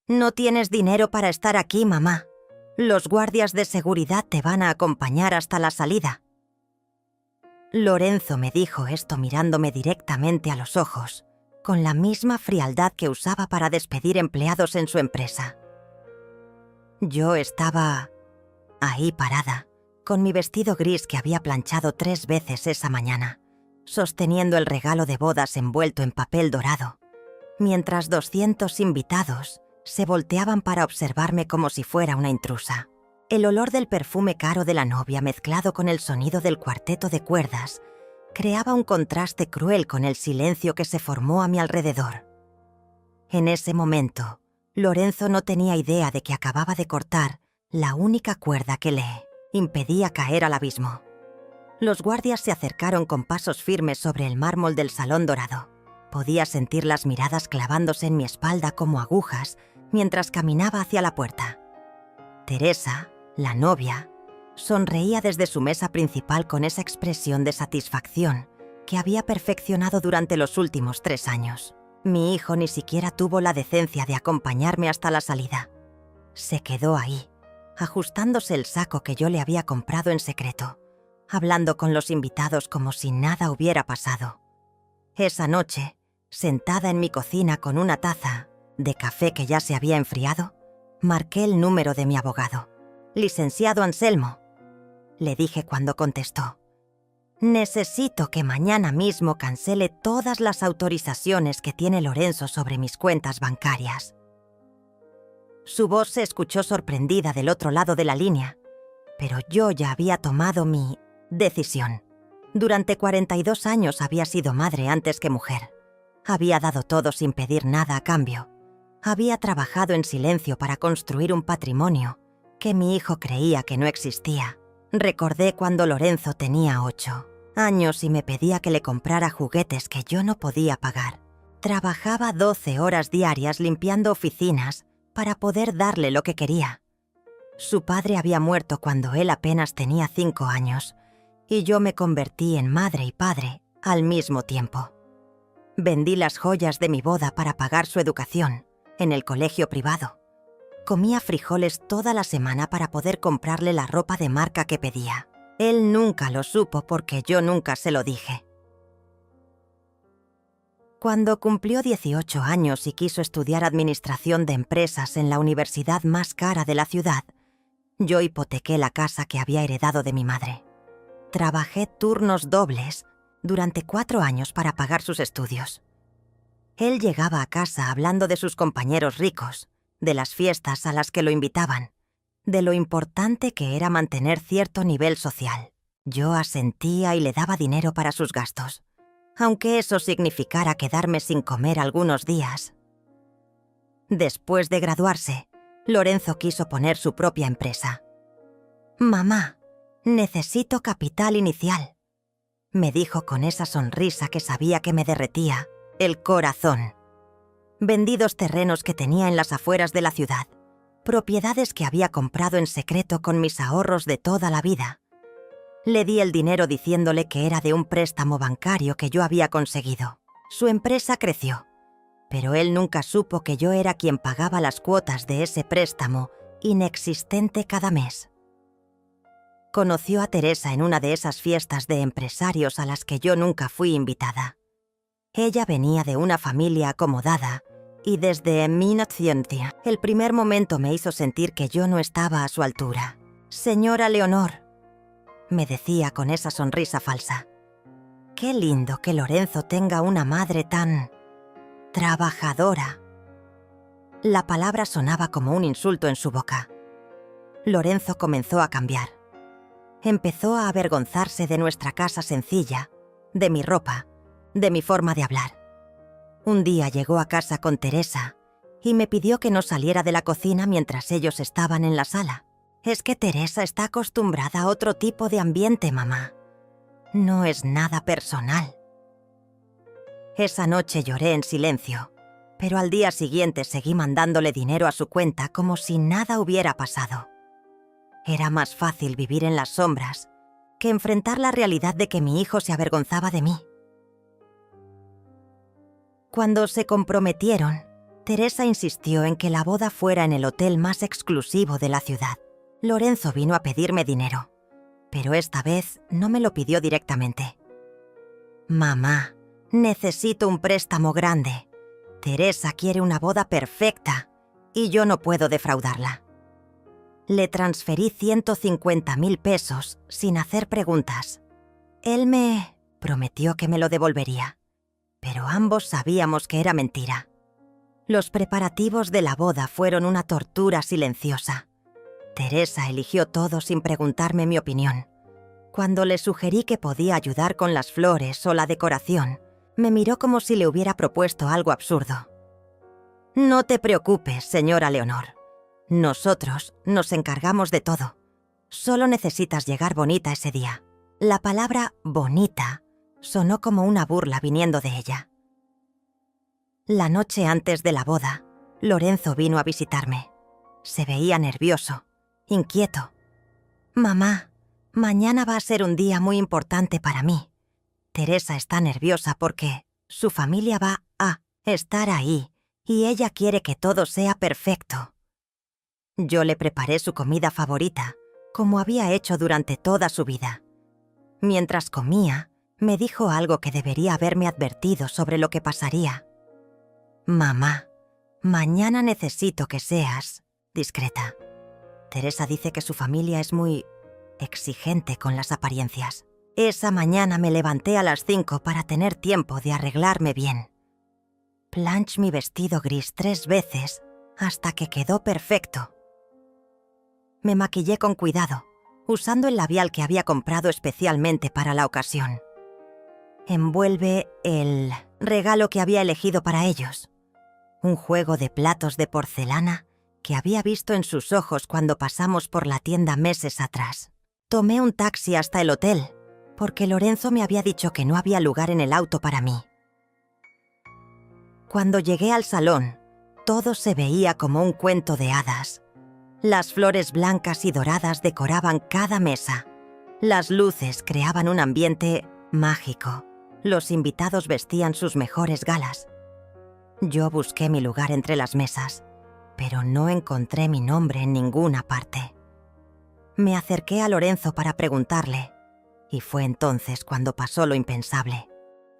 No tienes dinero para estar aquí, mamá. Los guardias de seguridad te van a acompañar hasta la salida. Lorenzo me dijo esto mirándome directamente a los ojos, con la misma frialdad que usaba para despedir empleados en su empresa. Yo estaba ahí parada, con mi vestido gris que había planchado 3 veces esa mañana, sosteniendo el regalo de bodas envuelto en papel dorado, mientras 200 invitados se volteaban para observarme como si fuera una intrusa. El olor del perfume caro de la novia mezclado con el sonido del cuarteto de cuerdas creaba un contraste cruel con el silencio que se formó a mi alrededor. En ese momento, Lorenzo no tenía idea de que acababa de cortar la única cuerda que le impedía caer al abismo. Los guardias se acercaron con pasos firmes sobre el mármol del salón dorado. Podía sentir las miradas clavándose en mi espalda como agujas mientras caminaba hacia la puerta. Teresa, la novia, sonreía desde su mesa principal con esa expresión de satisfacción que había perfeccionado durante los últimos 3 años. Mi hijo ni siquiera tuvo la decencia de acompañarme hasta la salida. Se quedó ahí, ajustándose el saco que yo le había comprado en secreto, hablando con los invitados como si nada hubiera pasado. Esa noche, sentada en mi cocina con una taza de café que ya se había enfriado, marqué el número de mi abogado. «Licenciado Anselmo», le dije cuando contestó. «Necesito que mañana mismo cancele todas las autorizaciones que tiene Lorenzo sobre mis cuentas bancarias». Su voz se escuchó sorprendida del otro lado de la línea, pero yo ya había tomado mi decisión. Durante 42 años había sido madre antes que mujer. Había dado todo sin pedir nada a cambio. Había trabajado en silencio para construir un patrimonio que mi hijo creía que no existía. Recordé cuando Lorenzo tenía 8 años y me pedía que le comprara juguetes que yo no podía pagar. Trabajaba 12 horas diarias limpiando oficinas para poder darle lo que quería. Su padre había muerto cuando él apenas tenía 5 años y yo me convertí en madre y padre al mismo tiempo. Vendí las joyas de mi boda para pagar su educación en el colegio privado. Comía frijoles toda la semana para poder comprarle la ropa de marca que pedía. Él nunca lo supo porque yo nunca se lo dije. Cuando cumplió 18 años y quiso estudiar administración de empresas en la universidad más cara de la ciudad, yo hipotequé la casa que había heredado de mi madre. Trabajé turnos dobles durante 4 años para pagar sus estudios. Él llegaba a casa hablando de sus compañeros ricos, de las fiestas a las que lo invitaban, de lo importante que era mantener cierto nivel social. Yo asentía y le daba dinero para sus gastos, aunque eso significara quedarme sin comer algunos días. Después de graduarse, Lorenzo quiso poner su propia empresa. «Mamá, necesito capital inicial», me dijo con esa sonrisa que sabía que me derretía el corazón. Vendí 2 terrenos que tenía en las afueras de la ciudad, propiedades que había comprado en secreto con mis ahorros de toda la vida. Le di el dinero diciéndole que era de un préstamo bancario que yo había conseguido. Su empresa creció, pero él nunca supo que yo era quien pagaba las cuotas de ese préstamo inexistente cada mes. Conoció a Teresa en una de esas fiestas de empresarios a las que yo nunca fui invitada. Ella venía de una familia acomodada y desde mi inocencia, el primer momento me hizo sentir que yo no estaba a su altura. «Señora Leonor», me decía con esa sonrisa falsa, «qué lindo que Lorenzo tenga una madre tan trabajadora». La palabra sonaba como un insulto en su boca. Lorenzo comenzó a cambiar. Empezó a avergonzarse de nuestra casa sencilla, de mi ropa, de mi forma de hablar. Un día llegó a casa con Teresa y me pidió que no saliera de la cocina mientras ellos estaban en la sala. «Es que Teresa está acostumbrada a otro tipo de ambiente, mamá. No es nada personal». Esa noche lloré en silencio, pero al día siguiente seguí mandándole dinero a su cuenta como si nada hubiera pasado. Era más fácil vivir en las sombras que enfrentar la realidad de que mi hijo se avergonzaba de mí. Cuando se comprometieron, Teresa insistió en que la boda fuera en el hotel más exclusivo de la ciudad. Lorenzo vino a pedirme dinero, pero esta vez no me lo pidió directamente. «Mamá, necesito un préstamo grande. Teresa quiere una boda perfecta y yo no puedo defraudarla». Le transferí 150.000 pesos sin hacer preguntas. Él me prometió que me lo devolvería, pero ambos sabíamos que era mentira. Los preparativos de la boda fueron una tortura silenciosa. Teresa eligió todo sin preguntarme mi opinión. Cuando le sugerí que podía ayudar con las flores o la decoración, me miró como si le hubiera propuesto algo absurdo. «No te preocupes, señora Leonor. Nosotros nos encargamos de todo. Solo necesitas llegar bonita ese día». La palabra «bonita» sonó como una burla viniendo de ella. La noche antes de la boda, Lorenzo vino a visitarme. Se veía nervioso, inquieto. «Mamá, mañana va a ser un día muy importante para mí. Teresa está nerviosa porque su familia va a estar ahí y ella quiere que todo sea perfecto». Yo le preparé su comida favorita, como había hecho durante toda su vida. Mientras comía, me dijo algo que debería haberme advertido sobre lo que pasaría. «Mamá, mañana necesito que seas discreta. Teresa dice que su familia es muy exigente con las apariencias. Esa mañana me levanté a las 5 para tener tiempo de arreglarme bien. Planché mi vestido gris 3 veces hasta que quedó perfecto. Me maquillé con cuidado, usando el labial que había comprado especialmente para la ocasión. Envuelve el regalo que había elegido para ellos. Un juego de platos de porcelana que había visto en sus ojos cuando pasamos por la tienda meses atrás. Tomé un taxi hasta el hotel, porque Lorenzo me había dicho que no había lugar en el auto para mí. Cuando llegué al salón, todo se veía como un cuento de hadas. Las flores blancas y doradas decoraban cada mesa. Las luces creaban un ambiente mágico. Los invitados vestían sus mejores galas. Yo busqué mi lugar entre las mesas, pero no encontré mi nombre en ninguna parte. Me acerqué a Lorenzo para preguntarle, y fue entonces cuando pasó lo impensable.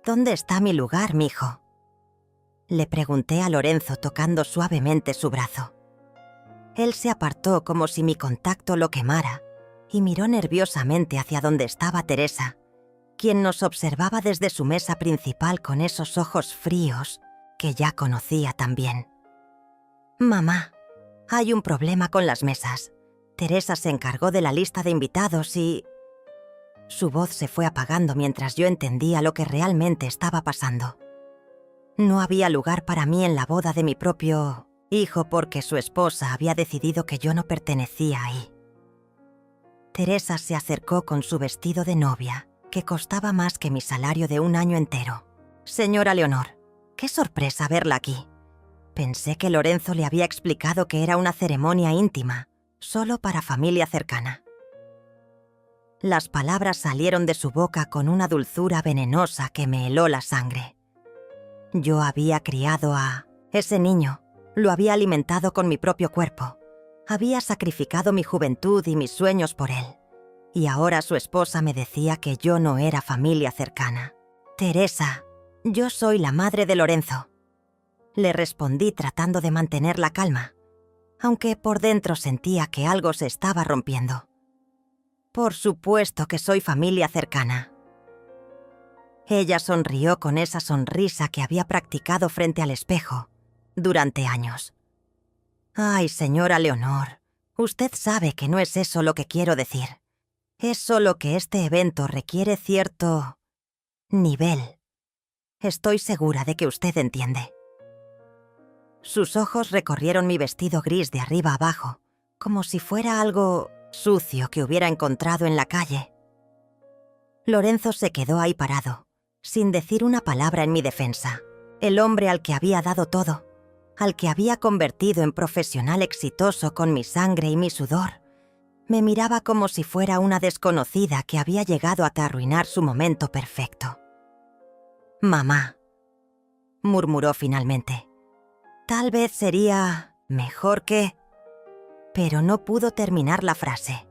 «¿Dónde está mi lugar, mijo?». Le pregunté a Lorenzo tocando suavemente su brazo. Él se apartó como si mi contacto lo quemara y miró nerviosamente hacia donde estaba Teresa, quien nos observaba desde su mesa principal con esos ojos fríos que ya conocía tan bien. «Mamá, hay un problema con las mesas. Teresa se encargó de la lista de invitados y...». Su voz se fue apagando mientras yo entendía lo que realmente estaba pasando. No había lugar para mí en la boda de mi propio hijo porque su esposa había decidido que yo no pertenecía ahí. Teresa se acercó con su vestido de novia, que costaba más que mi salario de un año entero. «Señora Leonor, qué sorpresa verla aquí. Pensé que Lorenzo le había explicado que era una ceremonia íntima, solo para familia cercana». Las palabras salieron de su boca con una dulzura venenosa que me heló la sangre. Yo había criado a ese niño, lo había alimentado con mi propio cuerpo, había sacrificado mi juventud y mis sueños por él, y ahora su esposa me decía que yo no era familia cercana. «Teresa, yo soy la madre de Lorenzo», le respondí tratando de mantener la calma, aunque por dentro sentía que algo se estaba rompiendo. «Por supuesto que soy familia cercana». Ella sonrió con esa sonrisa que había practicado frente al espejo durante años. «Ay, señora Leonor, usted sabe que no es eso lo que quiero decir. Es solo que este evento requiere cierto nivel. Estoy segura de que usted entiende». Sus ojos recorrieron mi vestido gris de arriba a abajo, como si fuera algo sucio que hubiera encontrado en la calle. Lorenzo se quedó ahí parado, sin decir una palabra en mi defensa. El hombre al que había dado todo, al que había convertido en profesional exitoso con mi sangre y mi sudor, me miraba como si fuera una desconocida que había llegado hasta arruinar su momento perfecto. «Mamá», murmuró finalmente, Tal vez sería mejor que... Pero no pudo terminar la frase.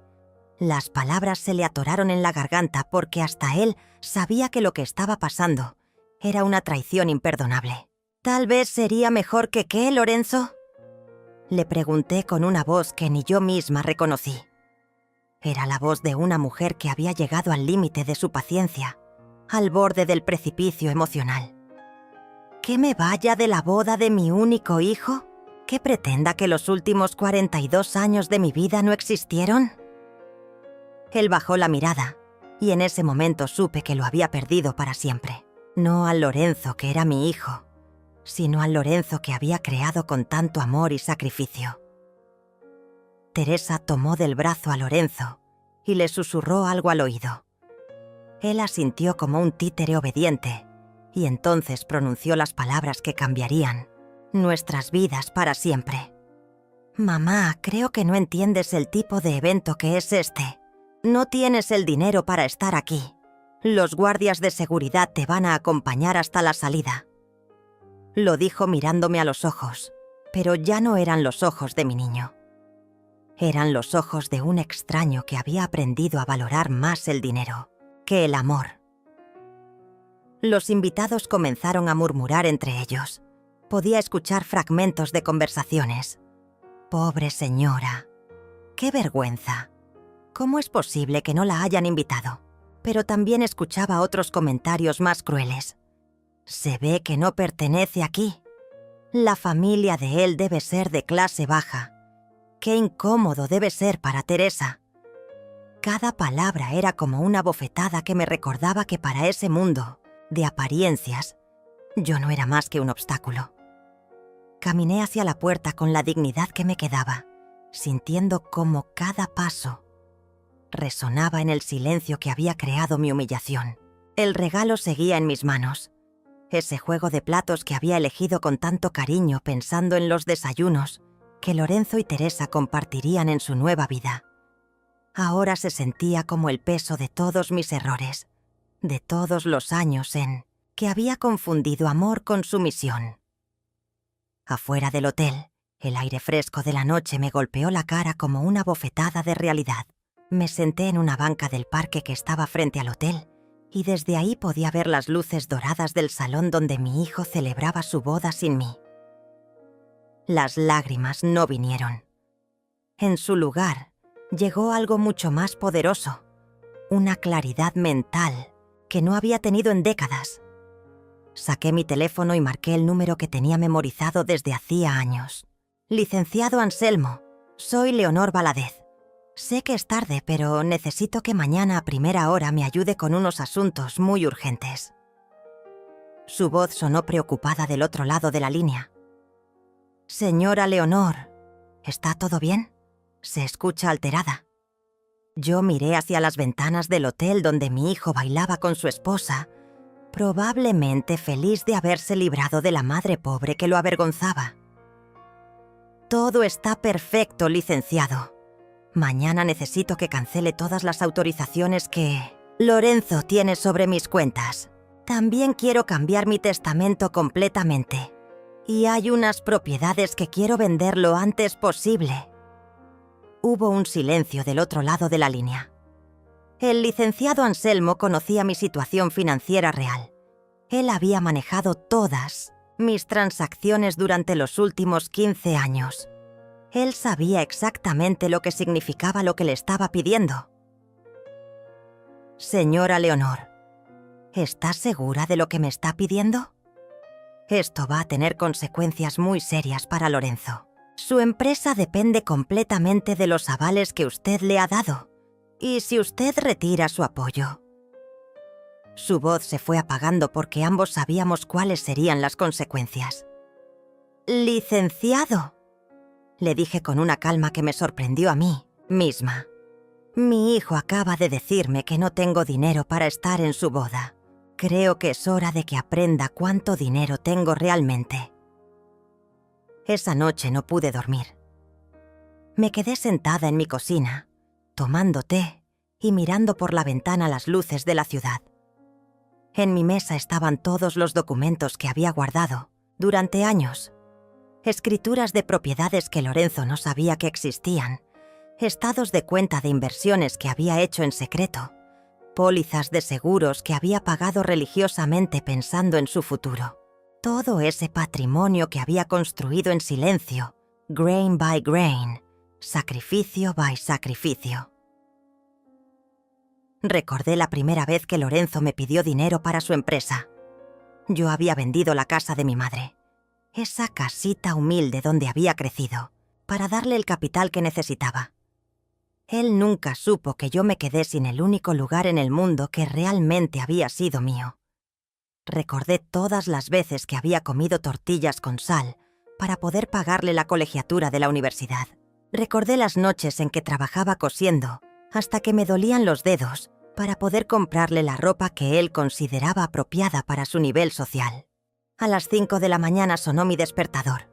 Las palabras se le atoraron en la garganta porque hasta él sabía que lo que estaba pasando era una traición imperdonable. ¿Tal vez sería mejor que qué, Lorenzo? Le pregunté con una voz que ni yo misma reconocí. Era la voz de una mujer que había llegado al límite de su paciencia, al borde del precipicio emocional. ¿Que me vaya de la boda de mi único hijo? ¿Que pretenda que los últimos 42 años de mi vida no existieron? Él bajó la mirada, y en ese momento supe que lo había perdido para siempre. No al Lorenzo que era mi hijo, sino al Lorenzo que había creado con tanto amor y sacrificio. Teresa tomó del brazo a Lorenzo y le susurró algo al oído. Él asintió como un títere obediente, y entonces pronunció las palabras que cambiarían nuestras vidas para siempre. «Mamá, creo que no entiendes el tipo de evento que es este. No tienes el dinero para estar aquí. Los guardias de seguridad te van a acompañar hasta la salida». Lo dijo mirándome a los ojos, pero ya no eran los ojos de mi niño. Eran los ojos de un extraño que había aprendido a valorar más el dinero que el amor. Los invitados comenzaron a murmurar entre ellos. Podía escuchar fragmentos de conversaciones. «Pobre señora. ¡Qué vergüenza! ¿Cómo es posible que no la hayan invitado?». Pero también escuchaba otros comentarios más crueles. «Se ve que no pertenece aquí. La familia de él debe ser de clase baja. Qué incómodo debe ser para Teresa». Cada palabra era como una bofetada que me recordaba que para ese mundo de apariencias yo no era más que un obstáculo. Caminé hacia la puerta con la dignidad que me quedaba, sintiendo cómo cada paso resonaba en el silencio que había creado mi humillación. El regalo seguía en mis manos. Ese juego de platos que había elegido con tanto cariño pensando en los desayunos que Lorenzo y Teresa compartirían en su nueva vida. Ahora se sentía como el peso de todos mis errores, de todos los años en que había confundido amor con sumisión. Afuera del hotel, el aire fresco de la noche me golpeó la cara como una bofetada de realidad. Me senté en una banca del parque que estaba frente al hotel y desde ahí podía ver las luces doradas del salón donde mi hijo celebraba su boda sin mí. Las lágrimas no vinieron. En su lugar, llegó algo mucho más poderoso, una claridad mental que no había tenido en décadas. Saqué mi teléfono y marqué el número que tenía memorizado desde hacía años. «Licenciado Anselmo, soy Leonor Valadez. Sé que es tarde, pero necesito que mañana a primera hora me ayude con unos asuntos muy urgentes». Su voz sonó preocupada del otro lado de la línea. «Señora Leonor, ¿está todo bien?», se escucha alterada. Yo miré hacia las ventanas del hotel donde mi hijo bailaba con su esposa, probablemente feliz de haberse librado de la madre pobre que lo avergonzaba. «Todo está perfecto, licenciado. Mañana necesito que cancele todas las autorizaciones que Lorenzo tiene sobre mis cuentas. También quiero cambiar mi testamento completamente. Y hay unas propiedades que quiero vender lo antes posible». Hubo un silencio del otro lado de la línea. El licenciado Anselmo conocía mi situación financiera real. Él había manejado todas mis transacciones durante los últimos 15 años. Él sabía exactamente lo que significaba lo que le estaba pidiendo. «Señora Leonor, ¿está segura de lo que me está pidiendo? Esto va a tener consecuencias muy serias para Lorenzo. Su empresa depende completamente de los avales que usted le ha dado. Y si usted retira su apoyo». Su voz se fue apagando porque ambos sabíamos cuáles serían las consecuencias. «Licenciado», le dije con una calma que me sorprendió a mí misma. «Mi hijo acaba de decirme que no tengo dinero para estar en su boda. Creo que es hora de que aprenda cuánto dinero tengo realmente». Esa noche no pude dormir. Me quedé sentada en mi cocina, tomando té y mirando por la ventana las luces de la ciudad. En mi mesa estaban todos los documentos que había guardado durante años. escrituras de propiedades que Lorenzo no sabía que existían, estados de cuenta de inversiones que había hecho en secreto, pólizas de seguros que había pagado religiosamente pensando en su futuro. Todo ese patrimonio que había construido en silencio, grain by grain, sacrificio by sacrificio. Recordé la primera vez que Lorenzo me pidió dinero para su empresa. Yo había vendido la casa de mi madre, esa casita humilde donde había crecido, para darle el capital que necesitaba. Él nunca supo que yo me quedé sin el único lugar en el mundo que realmente había sido mío. Recordé todas las veces que había comido tortillas con sal para poder pagarle la colegiatura de la universidad. Recordé las noches en que trabajaba cosiendo hasta que me dolían los dedos para poder comprarle la ropa que él consideraba apropiada para su nivel social. A las 5 de la mañana sonó mi despertador,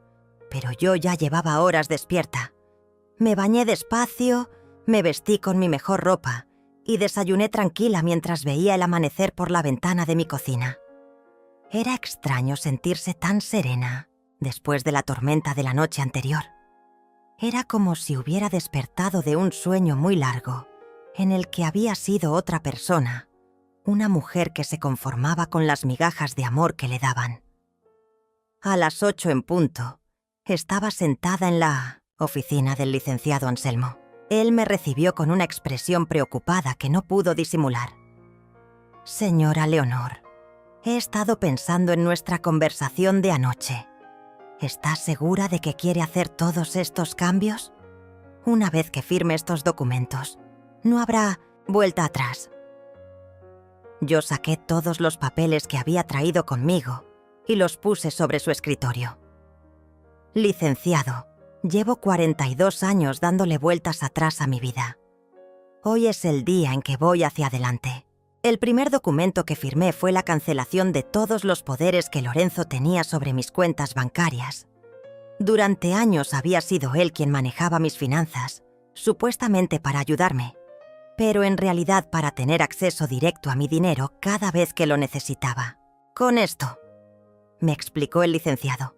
pero yo ya llevaba horas despierta. Me bañé despacio, me vestí con mi mejor ropa y desayuné tranquila mientras veía el amanecer por la ventana de mi cocina. Era extraño sentirse tan serena después de la tormenta de la noche anterior. Era como si hubiera despertado de un sueño muy largo, en el que había sido otra persona, una mujer que se conformaba con las migajas de amor que le daban. A las 8 en punto, estaba sentada en la oficina del licenciado Anselmo. Él me recibió con una expresión preocupada que no pudo disimular. «Señora Leonor, he estado pensando en nuestra conversación de anoche. ¿Está segura de que quiere hacer todos estos cambios? Una vez que firme estos documentos, no habrá vuelta atrás». Yo saqué todos los papeles que había traído conmigo y los puse sobre su escritorio. «Licenciado, llevo 42 años dándole vueltas atrás a mi vida. Hoy es el día en que voy hacia adelante. El primer documento que firmé fue la cancelación de todos los poderes que Lorenzo tenía sobre mis cuentas bancarias. Durante años había sido él quien manejaba mis finanzas, supuestamente para ayudarme, pero en realidad para tener acceso directo a mi dinero cada vez que lo necesitaba. Con esto, me explicó el licenciado,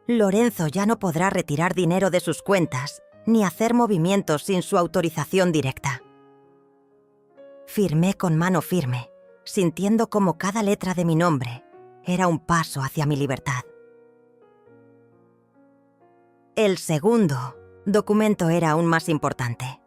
Lorenzo ya no podrá retirar dinero de sus cuentas ni hacer movimientos sin su autorización directa. Firmé con mano firme, sintiendo como cada letra de mi nombre era un paso hacia mi libertad. El segundo documento era aún más importante: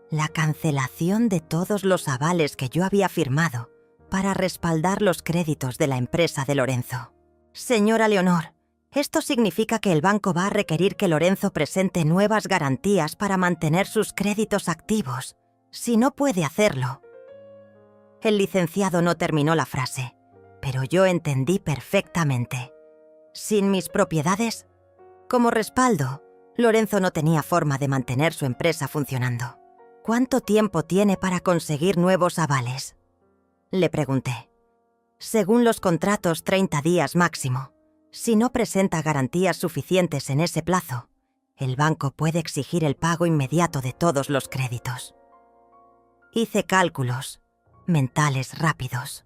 la cancelación de todos los avales que yo había firmado para respaldar los créditos de la empresa de Lorenzo. Señora Leonor, esto significa que el banco va a requerir que Lorenzo presente nuevas garantías para mantener sus créditos activos. Si no puede hacerlo... El licenciado no terminó la frase, pero yo entendí perfectamente. Sin mis propiedades, como respaldo, Lorenzo no tenía forma de mantener su empresa funcionando. ¿Cuánto tiempo tiene para conseguir nuevos avales?, le pregunté. Según los contratos, 30 días máximo. Si no presenta garantías suficientes en ese plazo, el banco puede exigir el pago inmediato de todos los créditos. Hice cálculos mentales rápidos.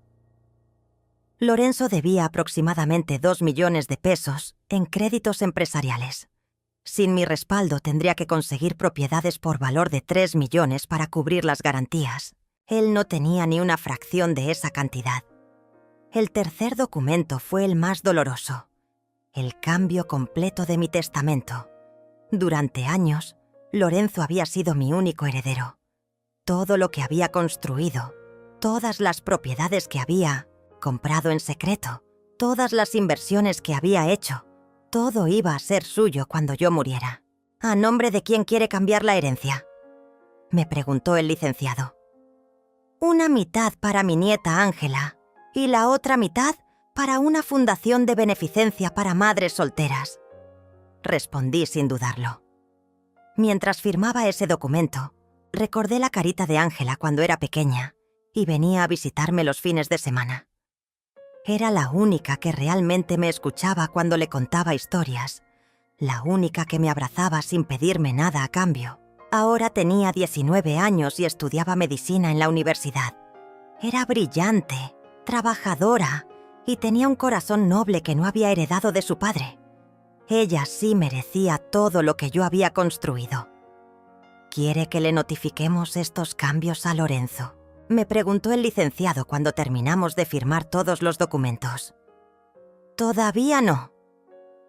Lorenzo debía aproximadamente 2 millones de pesos en créditos empresariales. Sin mi respaldo tendría que conseguir propiedades por valor de 3 millones para cubrir las garantías. Él no tenía ni una fracción de esa cantidad. El tercer documento fue el más doloroso: el cambio completo de mi testamento. Durante años, Lorenzo había sido mi único heredero. Todo lo que había construido, todas las propiedades que había comprado en secreto, todas las inversiones que había hecho, todo iba a ser suyo cuando yo muriera. ¿A nombre de quién quiere cambiar la herencia?, me preguntó el licenciado. Una mitad para mi nieta Ángela y la otra mitad para una fundación de beneficencia para madres solteras, respondí sin dudarlo. Mientras firmaba ese documento, recordé la carita de Ángela cuando era pequeña y venía a visitarme los fines de semana. Era la única que realmente me escuchaba cuando le contaba historias, la única que me abrazaba sin pedirme nada a cambio. Ahora tenía 19 años y estudiaba medicina en la universidad. Era brillante, trabajadora y tenía un corazón noble que no había heredado de su padre. Ella sí merecía todo lo que yo había construido. ¿Quiere que le notifiquemos estos cambios a Lorenzo?, me preguntó el licenciado cuando terminamos de firmar todos los documentos. Todavía no.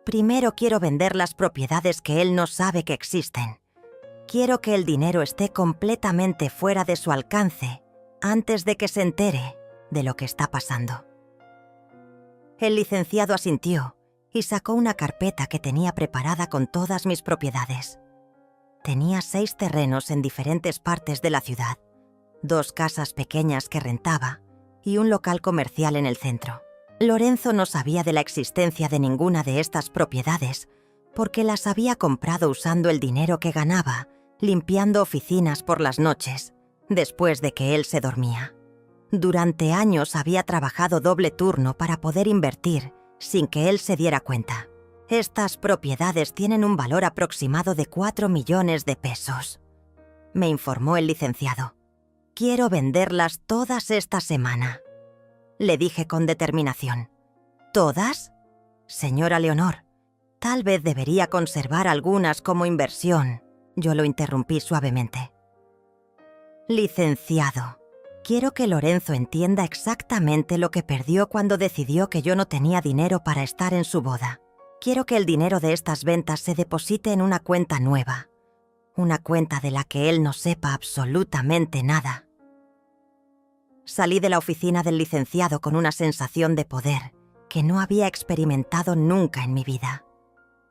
Primero quiero vender las propiedades que él no sabe que existen. Quiero que el dinero esté completamente fuera de su alcance antes de que se entere de lo que está pasando. El licenciado asintió y sacó una carpeta que tenía preparada con todas mis propiedades. Tenía 6 terrenos en diferentes partes de la ciudad, 2 casas pequeñas que rentaba y un local comercial en el centro. Lorenzo no sabía de la existencia de ninguna de estas propiedades porque las había comprado usando el dinero que ganaba, limpiando oficinas por las noches, después de que él se dormía. Durante años había trabajado doble turno para poder invertir sin que él se diera cuenta. Estas propiedades tienen un valor aproximado de 4 millones de pesos, me informó el licenciado. Quiero venderlas todas esta semana, le dije con determinación. ¿Todas? Señora Leonor, tal vez debería conservar algunas como inversión. Yo lo interrumpí suavemente. Licenciado, quiero que Lorenzo entienda exactamente lo que perdió cuando decidió que yo no tenía dinero para estar en su boda. Quiero que el dinero de estas ventas se deposite en una cuenta nueva, una cuenta de la que él no sepa absolutamente nada. Salí de la oficina del licenciado con una sensación de poder que no había experimentado nunca en mi vida.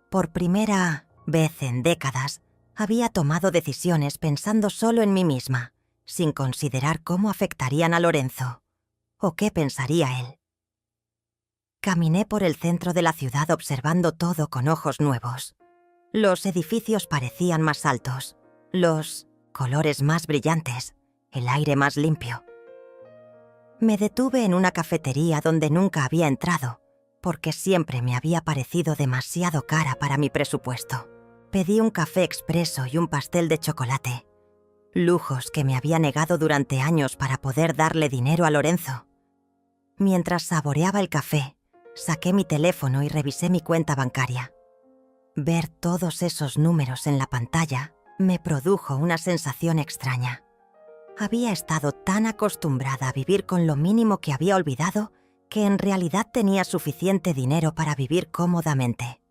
Por primera vez en décadas, había tomado decisiones pensando solo en mí misma, sin considerar cómo afectarían a Lorenzo o qué pensaría él. Caminé por el centro de la ciudad observando todo con ojos nuevos. Los edificios parecían más altos, los colores más brillantes, el aire más limpio. Me detuve en una cafetería donde nunca había entrado, porque siempre me había parecido demasiado cara para mi presupuesto. Pedí un café expreso y un pastel de chocolate, lujos que me había negado durante años para poder darle dinero a Lorenzo. Mientras saboreaba el café, saqué mi teléfono y revisé mi cuenta bancaria. Ver todos esos números en la pantalla me produjo una sensación extraña. Había estado tan acostumbrada a vivir con lo mínimo que había olvidado que en realidad tenía suficiente dinero para vivir cómodamente.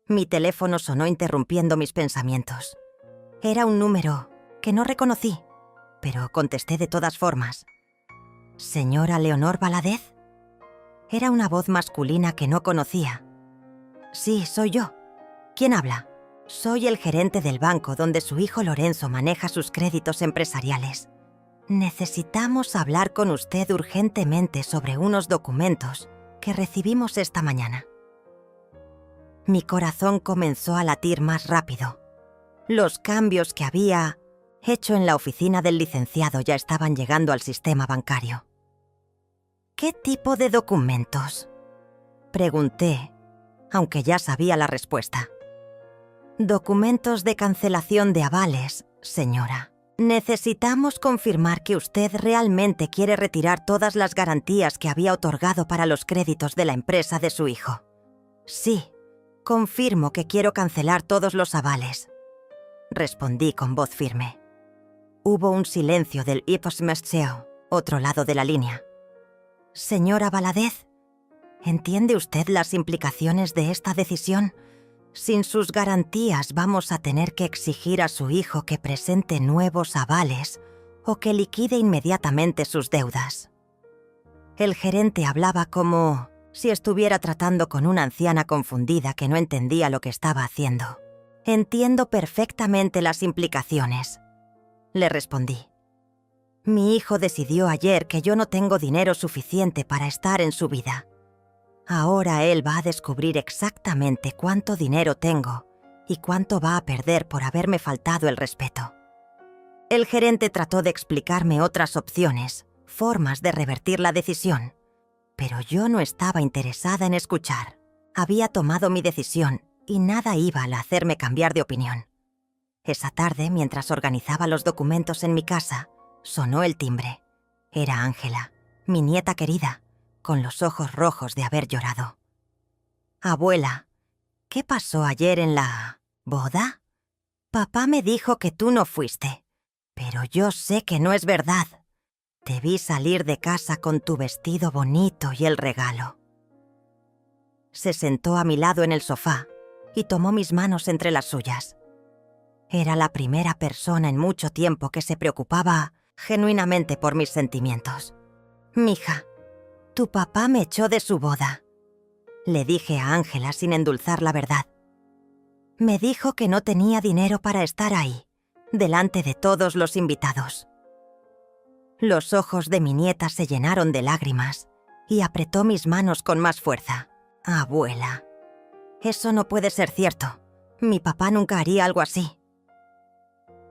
Mi teléfono sonó interrumpiendo mis pensamientos. Era un número que no reconocí, pero contesté de todas formas. ¿Señora Leonor Valadez? Era una voz masculina que no conocía. Sí, soy yo. ¿Quién habla? Soy el gerente del banco donde su hijo Lorenzo maneja sus créditos empresariales. Necesitamos hablar con usted urgentemente sobre unos documentos que recibimos esta mañana. Mi corazón comenzó a latir más rápido. Los cambios que había hecho en la oficina del licenciado ya estaban llegando al sistema bancario. ¿Qué tipo de documentos?, pregunté, aunque ya sabía la respuesta. Documentos de cancelación de avales, señora. Necesitamos confirmar que usted realmente quiere retirar todas las garantías que había otorgado para los créditos de la empresa de su hijo. Sí, confirmo que quiero cancelar todos los avales, respondí con voz firme. Hubo un silencio del Ipsmesteo, otro lado de la línea. Señora Valadez, ¿entiende usted las implicaciones de esta decisión? Sin sus garantías vamos a tener que exigir a su hijo que presente nuevos avales o que liquide inmediatamente sus deudas. El gerente hablaba como si estuviera tratando con una anciana confundida que no entendía lo que estaba haciendo. Entiendo perfectamente las implicaciones, le respondí. Mi hijo decidió ayer que yo no tengo dinero suficiente para estar en su vida. Ahora él va a descubrir exactamente cuánto dinero tengo y cuánto va a perder por haberme faltado el respeto. El gerente trató de explicarme otras opciones, formas de revertir la decisión, pero yo no estaba interesada en escuchar. Había tomado mi decisión y nada iba a hacerme cambiar de opinión. Esa tarde, mientras organizaba los documentos en mi casa, sonó el timbre. Era Ángela, mi nieta querida, con los ojos rojos de haber llorado. Abuela, ¿qué pasó ayer en la boda? Papá me dijo que tú no fuiste, pero yo sé que no es verdad. Te vi salir de casa con tu vestido bonito y el regalo. Se sentó a mi lado en el sofá y tomó mis manos entre las suyas. Era la primera persona en mucho tiempo que se preocupaba genuinamente por mis sentimientos. «Mija, tu papá me echó de su boda», le dije a Ángela sin endulzar la verdad. Me dijo que no tenía dinero para estar ahí, delante de todos los invitados. Los ojos de mi nieta se llenaron de lágrimas y apretó mis manos con más fuerza. «Abuela, eso no puede ser cierto. Mi papá nunca haría algo así».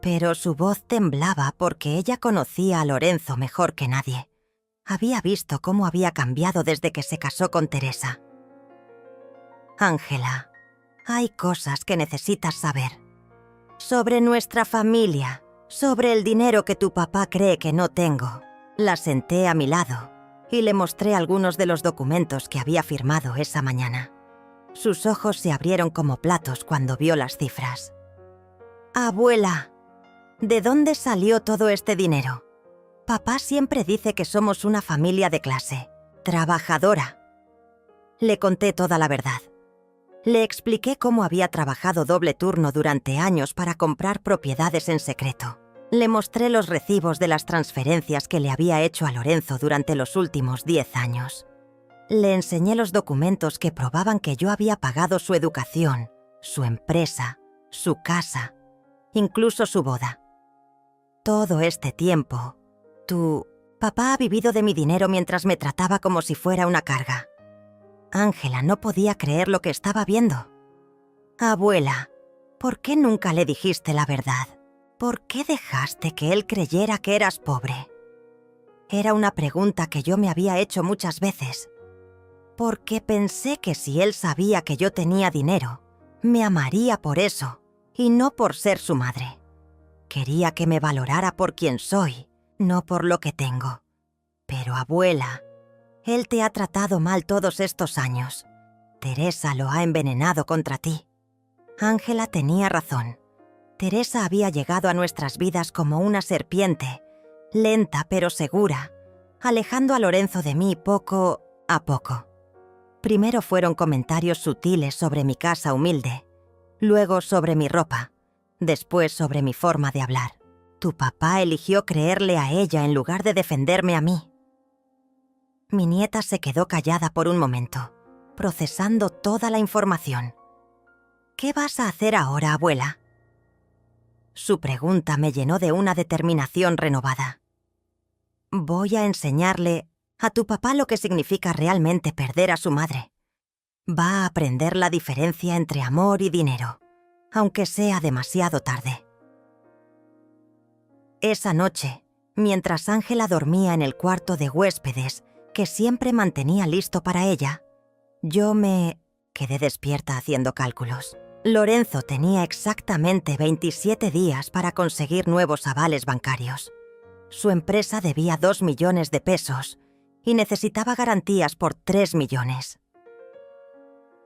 Pero su voz temblaba porque ella conocía a Lorenzo mejor que nadie. Había visto cómo había cambiado desde que se casó con Teresa. «Ángela, hay cosas que necesitas saber. Sobre nuestra familia, sobre el dinero que tu papá cree que no tengo». La senté a mi lado y le mostré algunos de los documentos que había firmado esa mañana. Sus ojos se abrieron como platos cuando vio las cifras. «Abuela, ¿de dónde salió todo este dinero? Papá siempre dice que somos una familia de clase, trabajadora». Le conté toda la verdad. Le expliqué cómo había trabajado doble turno durante años para comprar propiedades en secreto. Le mostré los recibos de las transferencias que le había hecho a Lorenzo durante los últimos 10 años. Le enseñé los documentos que probaban que yo había pagado su educación, su empresa, su casa, incluso su boda. Todo este tiempo, tu papá ha vivido de mi dinero mientras me trataba como si fuera una carga. Ángela no podía creer lo que estaba viendo. «Abuela, ¿por qué nunca le dijiste la verdad? ¿Por qué dejaste que él creyera que eras pobre?» Era una pregunta que yo me había hecho muchas veces. Porque pensé que si él sabía que yo tenía dinero, me amaría por eso y no por ser su madre. Quería que me valorara por quien soy, no por lo que tengo. Pero abuela, él te ha tratado mal todos estos años. Teresa lo ha envenenado contra ti. Ángela tenía razón. Teresa había llegado a nuestras vidas como una serpiente, lenta pero segura, alejando a Lorenzo de mí poco a poco. Primero fueron comentarios sutiles sobre mi casa humilde, luego sobre mi ropa, después sobre mi forma de hablar. Tu papá eligió creerle a ella en lugar de defenderme a mí. Mi nieta se quedó callada por un momento, procesando toda la información. «¿Qué vas a hacer ahora, abuela?». Su pregunta me llenó de una determinación renovada. «Voy a enseñarle a tu papá lo que significa realmente perder a su madre. Va a aprender la diferencia entre amor y dinero, aunque sea demasiado tarde». Esa noche, mientras Ángela dormía en el cuarto de huéspedes que siempre mantenía listo para ella, yo me quedé despierta haciendo cálculos. Lorenzo tenía exactamente 27 días para conseguir nuevos avales bancarios. Su empresa debía 2 millones de pesos y necesitaba garantías por 3 millones.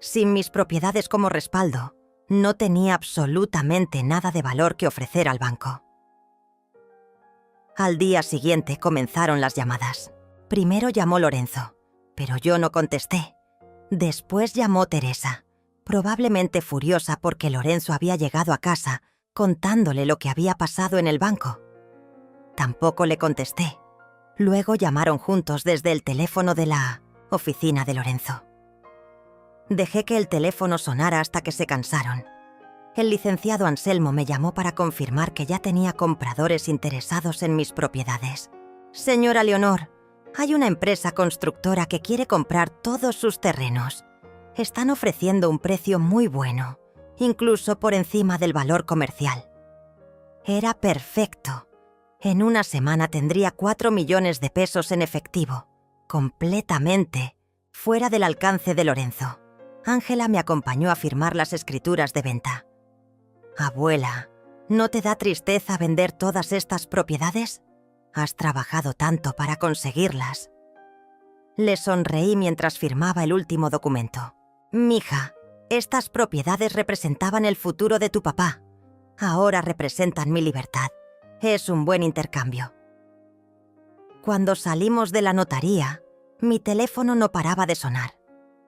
Sin mis propiedades como respaldo, no tenía absolutamente nada de valor que ofrecer al banco. Al día siguiente comenzaron las llamadas. Primero llamó Lorenzo, pero yo no contesté. Después llamó Teresa, probablemente furiosa porque Lorenzo había llegado a casa contándole lo que había pasado en el banco. Tampoco le contesté. Luego llamaron juntos desde el teléfono de la oficina de Lorenzo. Dejé que el teléfono sonara hasta que se cansaron. El licenciado Anselmo me llamó para confirmar que ya tenía compradores interesados en mis propiedades. «Señora Leonor, hay una empresa constructora que quiere comprar todos sus terrenos. Están ofreciendo un precio muy bueno, incluso por encima del valor comercial». Era perfecto. En una semana tendría 4 millones de pesos en efectivo, completamente fuera del alcance de Lorenzo. Ángela me acompañó a firmar las escrituras de venta. «Abuela, ¿no te da tristeza vender todas estas propiedades? Has trabajado tanto para conseguirlas». Le sonreí mientras firmaba el último documento. Mija, estas propiedades representaban el futuro de tu papá. Ahora representan mi libertad. Es un buen intercambio. Cuando salimos de la notaría, mi teléfono no paraba de sonar.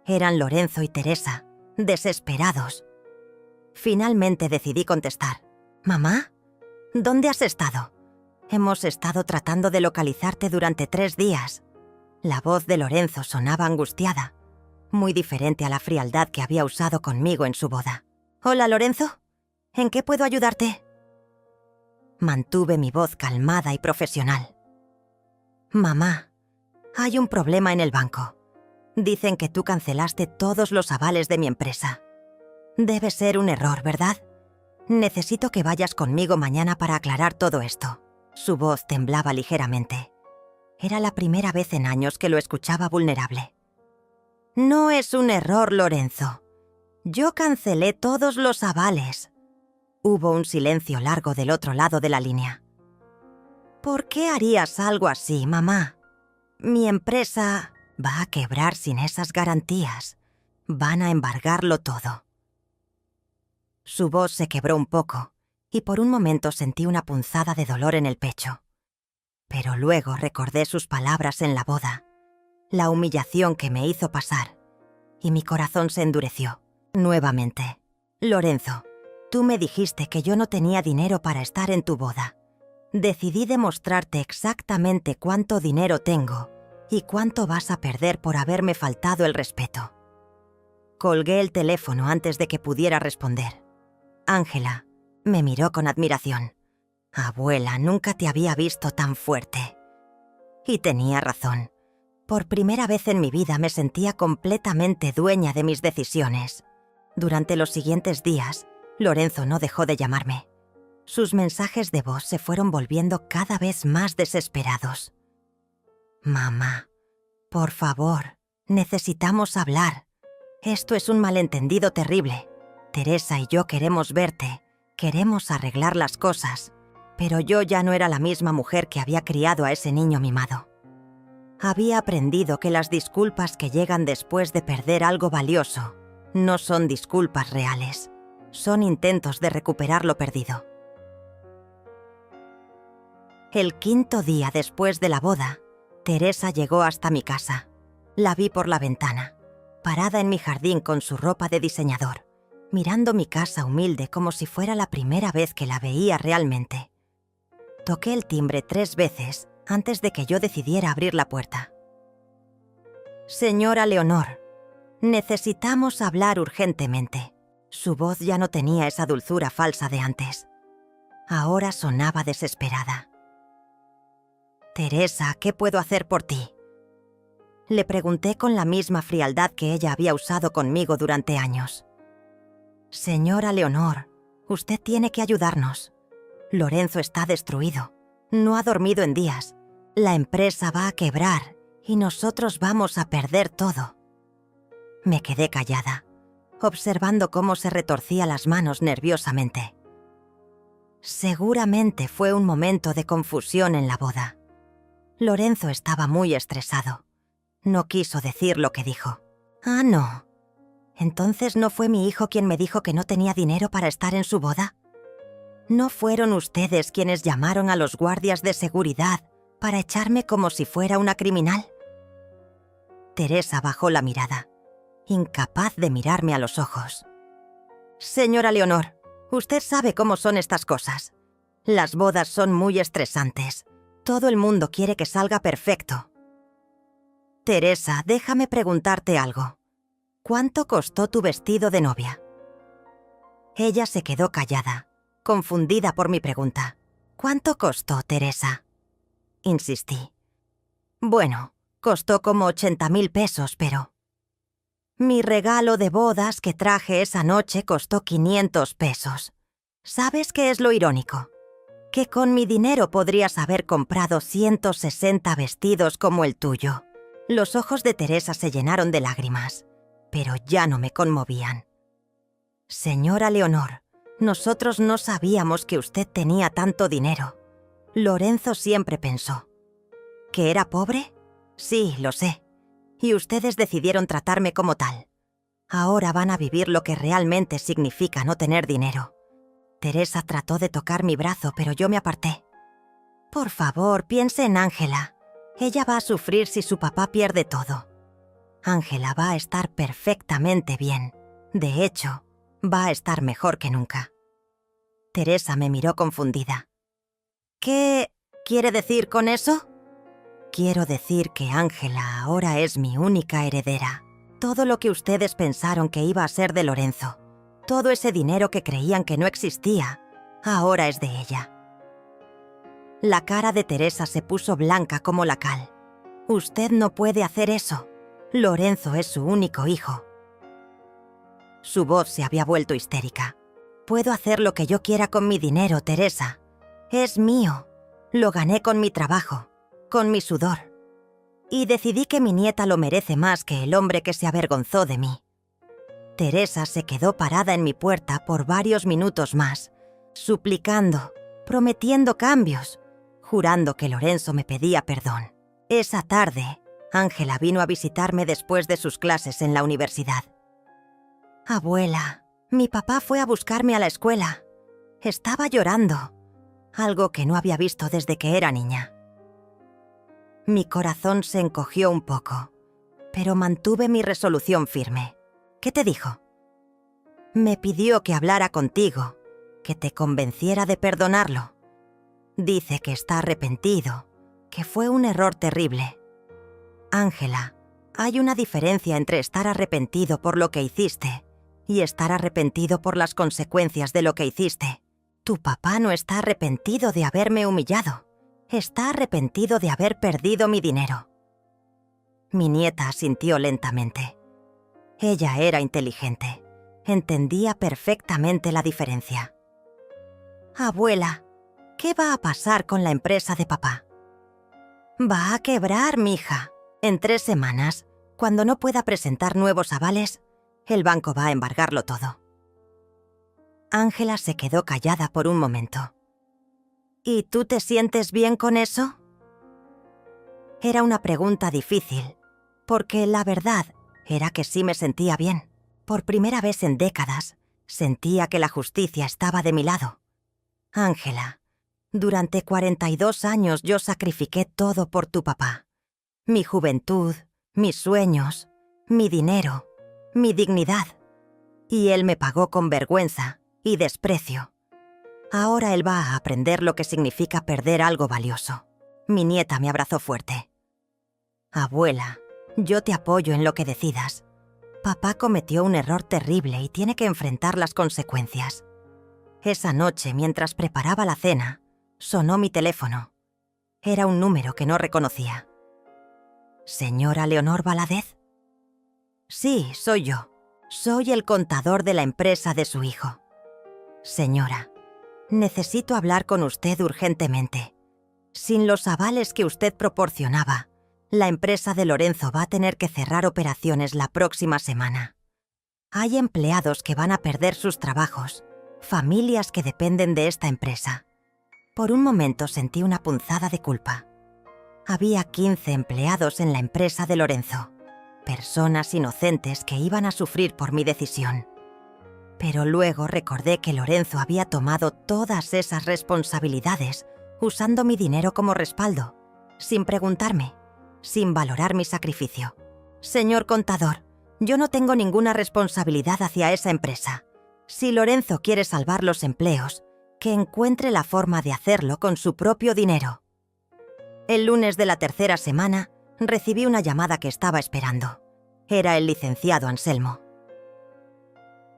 Eran Lorenzo y Teresa, desesperados. Finalmente decidí contestar. «¿Mamá? ¿Dónde has estado? Hemos estado tratando de localizarte durante 3 días». La voz de Lorenzo sonaba angustiada, muy diferente a la frialdad que había usado conmigo en su boda. «Hola, Lorenzo. ¿En qué puedo ayudarte?» Mantuve mi voz calmada y profesional. «Mamá, hay un problema en el banco. Dicen que tú cancelaste todos los avales de mi empresa. Debe ser un error, ¿verdad? Necesito que vayas conmigo mañana para aclarar todo esto». Su voz temblaba ligeramente. Era la primera vez en años que lo escuchaba vulnerable. «No es un error, Lorenzo. Yo cancelé todos los avales». Hubo un silencio largo del otro lado de la línea. «¿Por qué harías algo así, mamá? Mi empresa va a quebrar sin esas garantías. Van a embargarlo todo». Su voz se quebró un poco, y por un momento sentí una punzada de dolor en el pecho. Pero luego recordé sus palabras en la boda, la humillación que me hizo pasar, y mi corazón se endureció. Nuevamente. «Lorenzo, tú me dijiste que yo no tenía dinero para estar en tu boda. Decidí demostrarte exactamente cuánto dinero tengo y cuánto vas a perder por haberme faltado el respeto». Colgué el teléfono antes de que pudiera responder. Ángela me miró con admiración. «Abuela, nunca te había visto tan fuerte». Y tenía razón. Por primera vez en mi vida me sentía completamente dueña de mis decisiones. Durante los siguientes días, Lorenzo no dejó de llamarme. Sus mensajes de voz se fueron volviendo cada vez más desesperados. «Mamá, por favor, necesitamos hablar. Esto es un malentendido terrible. Teresa y yo queremos verte, queremos arreglar las cosas, pero yo ya no era la misma mujer que había criado a ese niño mimado. Había aprendido que las disculpas que llegan después de perder algo valioso no son disculpas reales, son intentos de recuperar lo perdido». El 5.º día después de la boda, Teresa llegó hasta mi casa. La vi por la ventana, parada en mi jardín con su ropa de diseñador, mirando mi casa humilde como si fuera la primera vez que la veía realmente. Toqué el timbre 3 veces antes de que yo decidiera abrir la puerta. «Señora Leonor, necesitamos hablar urgentemente». Su voz ya no tenía esa dulzura falsa de antes. Ahora sonaba desesperada. «Teresa, ¿qué puedo hacer por ti?». Le pregunté con la misma frialdad que ella había usado conmigo durante años. «Señora Leonor, usted tiene que ayudarnos. Lorenzo está destruido. No ha dormido en días. La empresa va a quebrar y nosotros vamos a perder todo». Me quedé callada, observando cómo se retorcía las manos nerviosamente. Seguramente fue un momento de confusión en la boda. Lorenzo estaba muy estresado. No quiso decir lo que dijo. «Ah, no. ¿Entonces no fue mi hijo quien me dijo que no tenía dinero para estar en su boda? ¿No fueron ustedes quienes llamaron a los guardias de seguridad para echarme como si fuera una criminal?». Teresa bajó la mirada, incapaz de mirarme a los ojos. «Señora Leonor, usted sabe cómo son estas cosas. Las bodas son muy estresantes. Todo el mundo quiere que salga perfecto». «Teresa, déjame preguntarte algo. ¿Cuánto costó tu vestido de novia?». Ella se quedó callada, confundida por mi pregunta. «¿Cuánto costó, Teresa?». Insistí. «Bueno, costó como 80.000 pesos, pero…». «Mi regalo de bodas que traje esa noche costó 500 pesos. ¿Sabes qué es lo irónico? Que con mi dinero podrías haber comprado 160 vestidos como el tuyo». Los ojos de Teresa se llenaron de lágrimas, pero ya no me conmovían. «Señora Leonor, nosotros no sabíamos que usted tenía tanto dinero. Lorenzo siempre pensó». ¿Que era pobre? Sí, lo sé. Y ustedes decidieron tratarme como tal. Ahora van a vivir lo que realmente significa no tener dinero. Teresa trató de tocar mi brazo, pero yo me aparté. Por favor, piense en Ángela. Ella va a sufrir si su papá pierde todo. Ángela va a estar perfectamente bien. De hecho, va a estar mejor que nunca. Teresa me miró confundida. ¿Qué quiere decir con eso? Quiero decir que Ángela ahora es mi única heredera. Todo lo que ustedes pensaron que iba a ser de Lorenzo, todo ese dinero que creían que no existía, ahora es de ella. La cara de Teresa se puso blanca como la cal. Usted no puede hacer eso. Lorenzo es su único hijo. Su voz se había vuelto histérica. Puedo hacer lo que yo quiera con mi dinero, Teresa. Es mío. Lo gané con mi trabajo, con mi sudor. Y decidí que mi nieta lo merece más que el hombre que se avergonzó de mí. Teresa se quedó parada en mi puerta por varios minutos más, suplicando, prometiendo cambios, jurando que Lorenzo me pedía perdón. Esa tarde, Ángela vino a visitarme después de sus clases en la universidad. Abuela, mi papá fue a buscarme a la escuela. Estaba llorando, algo que no había visto desde que era niña. Mi corazón se encogió un poco, pero mantuve mi resolución firme. ¿Qué te dijo? Me pidió que hablara contigo, que te convenciera de perdonarlo. Dice que está arrepentido, que fue un error terrible. Ángela, hay una diferencia entre estar arrepentido por lo que hiciste y estar arrepentido por las consecuencias de lo que hiciste. Tu papá no está arrepentido de haberme humillado. Está arrepentido de haber perdido mi dinero. Mi nieta asintió lentamente. Ella era inteligente. Entendía perfectamente la diferencia. Abuela, ¿qué va a pasar con la empresa de papá? Va a quebrar, mija. En 3 semanas, cuando no pueda presentar nuevos avales, el banco va a embargarlo todo. Ángela se quedó callada por un momento. ¿Y tú te sientes bien con eso? Era una pregunta difícil, porque la verdad era que sí me sentía bien. Por primera vez en décadas, sentía que la justicia estaba de mi lado. Ángela, durante 42 años yo sacrifiqué todo por tu papá. Mi juventud, mis sueños, mi dinero, mi dignidad. Y él me pagó con vergüenza y desprecio. Ahora él va a aprender lo que significa perder algo valioso. Mi nieta me abrazó fuerte. Abuela, yo te apoyo en lo que decidas. Papá cometió un error terrible y tiene que enfrentar las consecuencias. Esa noche, mientras preparaba la cena, sonó mi teléfono. Era un número que no reconocía. ¿Señora Leonor Valadez? Sí, soy yo. Soy el contador de la empresa de su hijo. Señora, necesito hablar con usted urgentemente. Sin los avales que usted proporcionaba, la empresa de Lorenzo va a tener que cerrar operaciones la próxima semana. Hay empleados que van a perder sus trabajos, familias que dependen de esta empresa. Por un momento sentí una punzada de culpa. Había 15 empleados en la empresa de Lorenzo, personas inocentes que iban a sufrir por mi decisión. Pero luego recordé que Lorenzo había tomado todas esas responsabilidades usando mi dinero como respaldo, sin preguntarme, sin valorar mi sacrificio. Señor contador, yo no tengo ninguna responsabilidad hacia esa empresa. Si Lorenzo quiere salvar los empleos, que encuentre la forma de hacerlo con su propio dinero. El lunes de la 3ª semana, recibí una llamada que estaba esperando. Era el licenciado Anselmo.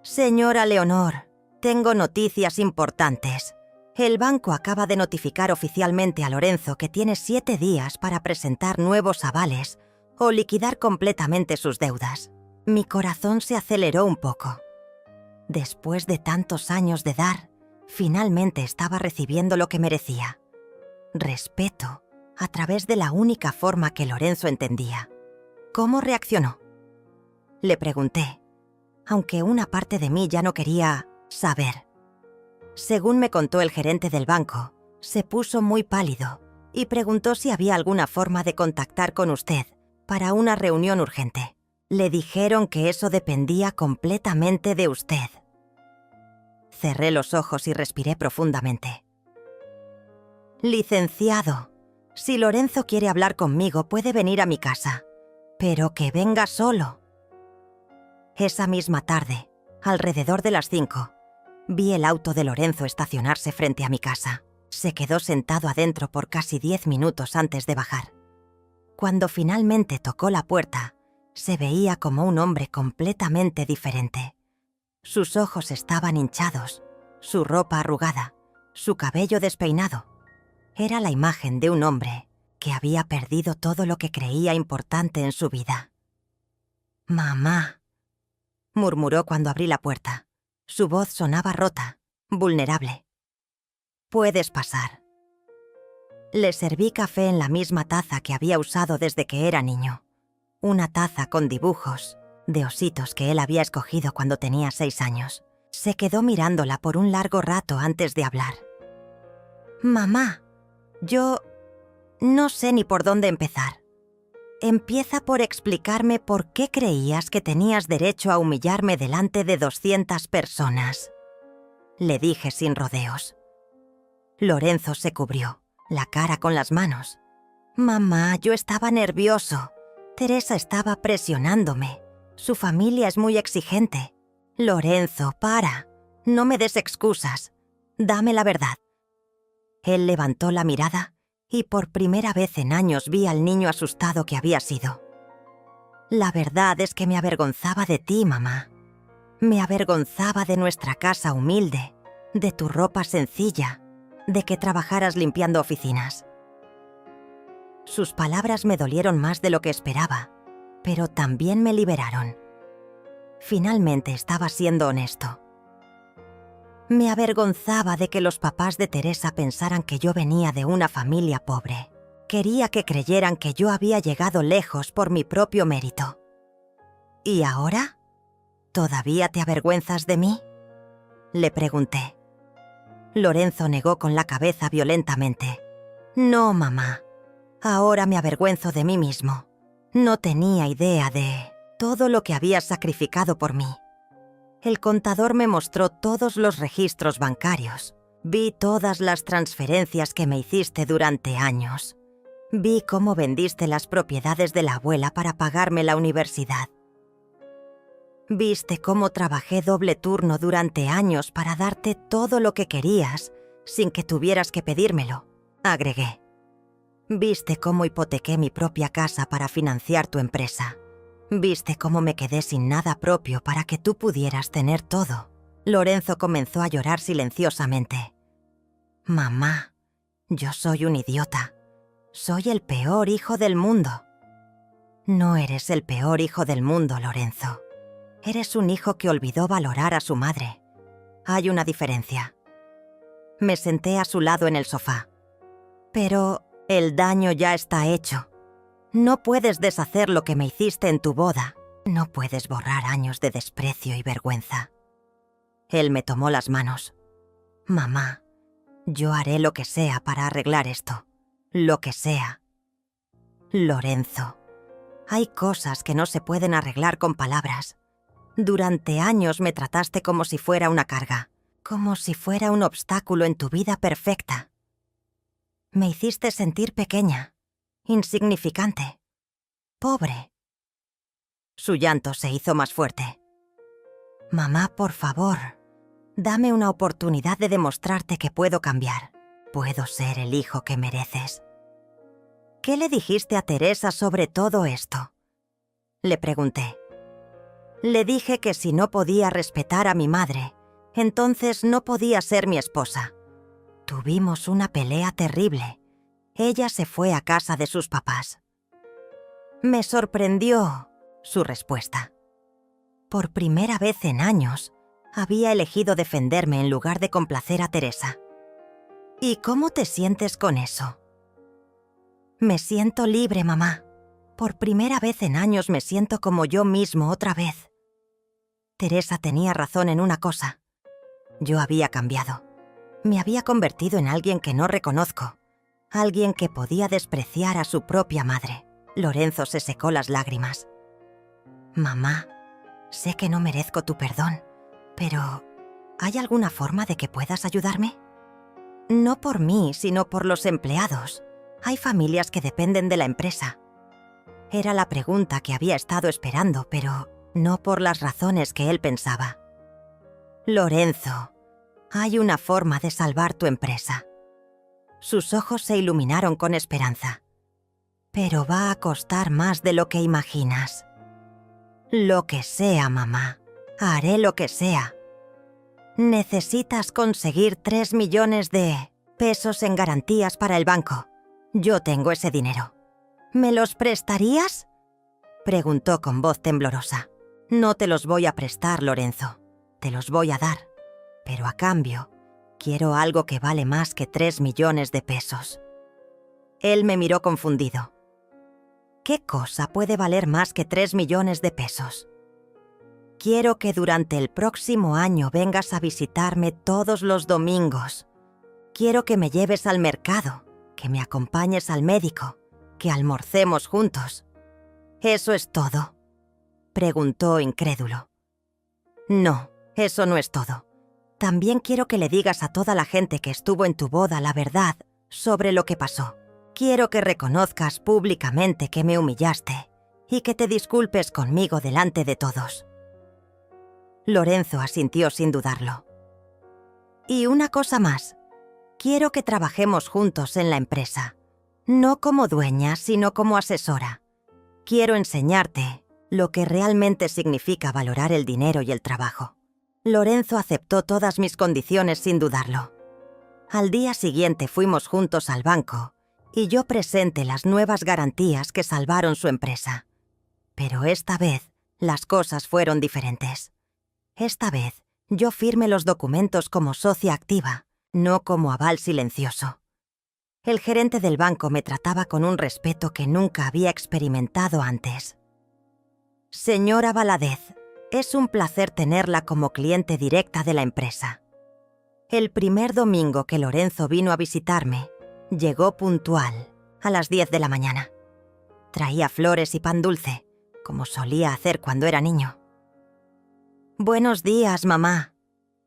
Señora Leonor, tengo noticias importantes. El banco acaba de notificar oficialmente a Lorenzo que tiene 7 días para presentar nuevos avales o liquidar completamente sus deudas. Mi corazón se aceleró un poco. Después de tantos años de dar, finalmente estaba recibiendo lo que merecía. Respeto, a través de la única forma que Lorenzo entendía. ¿Cómo reaccionó? Le pregunté, aunque una parte de mí ya no quería saber. Según me contó el gerente del banco, se puso muy pálido y preguntó si había alguna forma de contactar con usted para una reunión urgente. Le dijeron que eso dependía completamente de usted. Cerré los ojos y respiré profundamente. Licenciado, si Lorenzo quiere hablar conmigo, puede venir a mi casa, pero que venga solo. Esa misma tarde, alrededor de las 5, vi el auto de Lorenzo estacionarse frente a mi casa. Se quedó sentado adentro por casi 10 minutos antes de bajar. Cuando finalmente tocó la puerta, se veía como un hombre completamente diferente. Sus ojos estaban hinchados, su ropa arrugada, su cabello despeinado. Era la imagen de un hombre que había perdido todo lo que creía importante en su vida. «Mamá», murmuró cuando abrí la puerta. Su voz sonaba rota, vulnerable. «Puedes pasar». Le serví café en la misma taza que había usado desde que era niño. Una taza con dibujos de ositos que él había escogido cuando tenía 6 años. Se quedó mirándola por un largo rato antes de hablar. «Mamá, yo no sé ni por dónde empezar. Empieza por explicarme por qué creías que tenías derecho a humillarme delante de 200 personas», le dije sin rodeos. Lorenzo se cubrió la cara con las manos. «Mamá, yo estaba nervioso. Teresa estaba presionándome. Su familia es muy exigente. Lorenzo, para. No me des excusas. Dame la verdad». Él levantó la mirada y por primera vez en años vi al niño asustado que había sido. «La verdad es que me avergonzaba de ti, mamá. Me avergonzaba de nuestra casa humilde, de tu ropa sencilla, de que trabajaras limpiando oficinas». Sus palabras me dolieron más de lo que esperaba, pero también me liberaron. Finalmente estaba siendo honesto. Me avergonzaba de que los papás de Teresa pensaran que yo venía de una familia pobre. Quería que creyeran que yo había llegado lejos por mi propio mérito. ¿Y ahora? ¿Todavía te avergüenzas de mí?, le pregunté. Lorenzo negó con la cabeza violentamente. «No, mamá. Ahora me avergüenzo de mí mismo. No tenía idea de todo lo que habías sacrificado por mí. El contador me mostró todos los registros bancarios. Vi todas las transferencias que me hiciste durante años. Vi cómo vendiste las propiedades de la abuela para pagarme la universidad. Viste cómo trabajé doble turno durante años para darte todo lo que querías sin que tuvieras que pedírmelo», agregué. «Viste cómo hipotequé mi propia casa para financiar tu empresa. Viste cómo me quedé sin nada propio para que tú pudieras tener todo». Lorenzo comenzó a llorar silenciosamente. «Mamá, yo soy un idiota. Soy el peor hijo del mundo». «No eres el peor hijo del mundo, Lorenzo. Eres un hijo que olvidó valorar a su madre. Hay una diferencia». Me senté a su lado en el sofá. «Pero el daño ya está hecho. No puedes deshacer lo que me hiciste en tu boda. No puedes borrar años de desprecio y vergüenza». Él me tomó las manos. «Mamá, yo haré lo que sea para arreglar esto. Lo que sea». «Lorenzo, hay cosas que no se pueden arreglar con palabras. Durante años me trataste como si fuera una carga, como si fuera un obstáculo en tu vida perfecta. Me hiciste sentir pequeña, insignificante, pobre». Su llanto se hizo más fuerte. «Mamá, por favor, dame una oportunidad de demostrarte que puedo cambiar. Puedo ser el hijo que mereces». «¿Qué le dijiste a Teresa sobre todo esto?», le pregunté. «Le dije que si no podía respetar a mi madre, entonces no podía ser mi esposa. Tuvimos una pelea terrible. Ella se fue a casa de sus papás». Me sorprendió su respuesta. Por primera vez en años, había elegido defenderme en lugar de complacer a Teresa. «¿Y cómo te sientes con eso?». «Me siento libre, mamá. Por primera vez en años me siento como yo mismo otra vez». Teresa tenía razón en una cosa. Yo había cambiado. Me había convertido en alguien que no reconozco. Alguien que podía despreciar a su propia madre. Lorenzo se secó las lágrimas. Mamá, sé que no merezco tu perdón, pero ¿hay alguna forma de que puedas ayudarme? No por mí, sino por los empleados. Hay familias que dependen de la empresa. Era la pregunta que había estado esperando, pero no por las razones que él pensaba. Lorenzo, hay una forma de salvar tu empresa. Sus ojos se iluminaron con esperanza. Pero va a costar más de lo que imaginas. Lo que sea, mamá. Haré lo que sea. Necesitas conseguir 3 millones de pesos en garantías para el banco. Yo tengo ese dinero. ¿Me los prestarías?, preguntó con voz temblorosa. No te los voy a prestar, Lorenzo. Te los voy a dar. Pero a cambio, quiero algo que vale más que 3 millones de pesos. Él me miró confundido. ¿Qué cosa puede valer más que 3 millones de pesos? Quiero que durante el próximo año vengas a visitarme todos los domingos. Quiero que me lleves al mercado, que me acompañes al médico, que almorcemos juntos. ¿Eso es todo?, preguntó incrédulo. No, eso no es todo. También quiero que le digas a toda la gente que estuvo en tu boda la verdad sobre lo que pasó. Quiero que reconozcas públicamente que me humillaste y que te disculpes conmigo delante de todos. Lorenzo asintió sin dudarlo. Y una cosa más. Quiero que trabajemos juntos en la empresa. No como dueña, sino como asesora. Quiero enseñarte lo que realmente significa valorar el dinero y el trabajo. Lorenzo aceptó todas mis condiciones sin dudarlo. Al día siguiente fuimos juntos al banco y yo presenté las nuevas garantías que salvaron su empresa. Pero esta vez las cosas fueron diferentes. Esta vez yo firmé los documentos como socia activa, no como aval silencioso. El gerente del banco me trataba con un respeto que nunca había experimentado antes. Señora Valadez, es un placer tenerla como cliente directa de la empresa. El primer domingo que Lorenzo vino a visitarme, llegó puntual, a las 10 de la mañana. Traía flores y pan dulce, como solía hacer cuando era niño. Buenos días, mamá.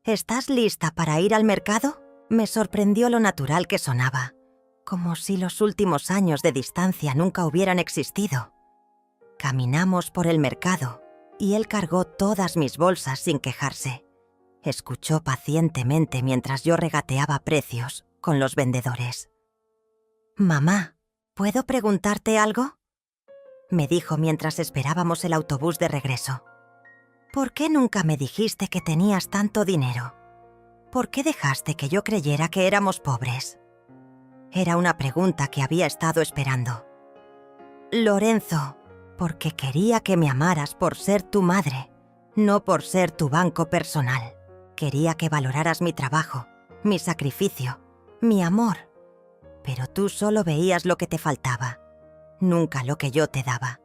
¿Estás lista para ir al mercado? Me sorprendió lo natural que sonaba, como si los últimos años de distancia nunca hubieran existido. Caminamos por el mercado y él cargó todas mis bolsas sin quejarse. Escuchó pacientemente mientras yo regateaba precios con los vendedores. Mamá, ¿puedo preguntarte algo?, me dijo mientras esperábamos el autobús de regreso. ¿Por qué nunca me dijiste que tenías tanto dinero? ¿Por qué dejaste que yo creyera que éramos pobres? Era una pregunta que había estado esperando. Lorenzo, porque quería que me amaras por ser tu madre, no por ser tu banco personal. Quería que valoraras mi trabajo, mi sacrificio, mi amor. Pero tú solo veías lo que te faltaba, nunca lo que yo te daba.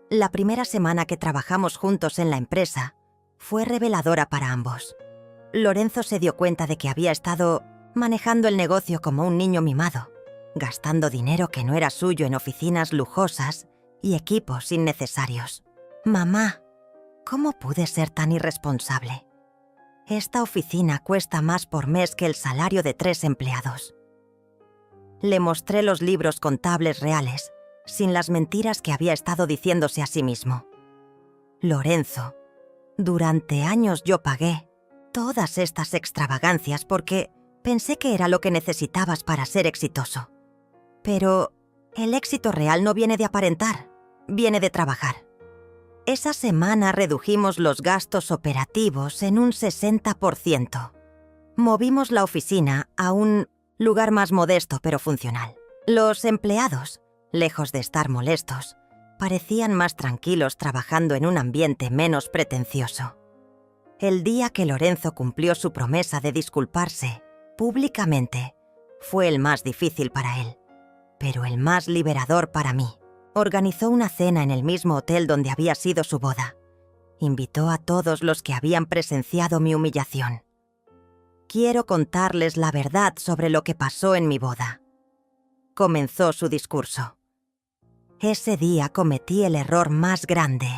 La primera semana que trabajamos juntos en la empresa fue reveladora para ambos. Lorenzo se dio cuenta de que había estado manejando el negocio como un niño mimado, gastando dinero que no era suyo en oficinas lujosas y equipos innecesarios. Mamá, ¿cómo pude ser tan irresponsable? Esta oficina cuesta más por mes que el salario de 3 empleados. Le mostré los libros contables reales, sin las mentiras que había estado diciéndose a sí mismo. Lorenzo, durante años yo pagué todas estas extravagancias porque pensé que era lo que necesitabas para ser exitoso. Pero el éxito real no viene de aparentar, viene de trabajar. Esa semana redujimos los gastos operativos en un 60%. Movimos la oficina a un lugar más modesto pero funcional. Los empleados, lejos de estar molestos, parecían más tranquilos trabajando en un ambiente menos pretencioso. El día que Lorenzo cumplió su promesa de disculparse públicamente fue el más difícil para él, pero el más liberador para mí. Organizó una cena en el mismo hotel donde había sido su boda. Invitó a todos los que habían presenciado mi humillación. Quiero contarles la verdad sobre lo que pasó en mi boda. Comenzó su discurso. Ese día cometí el error más grande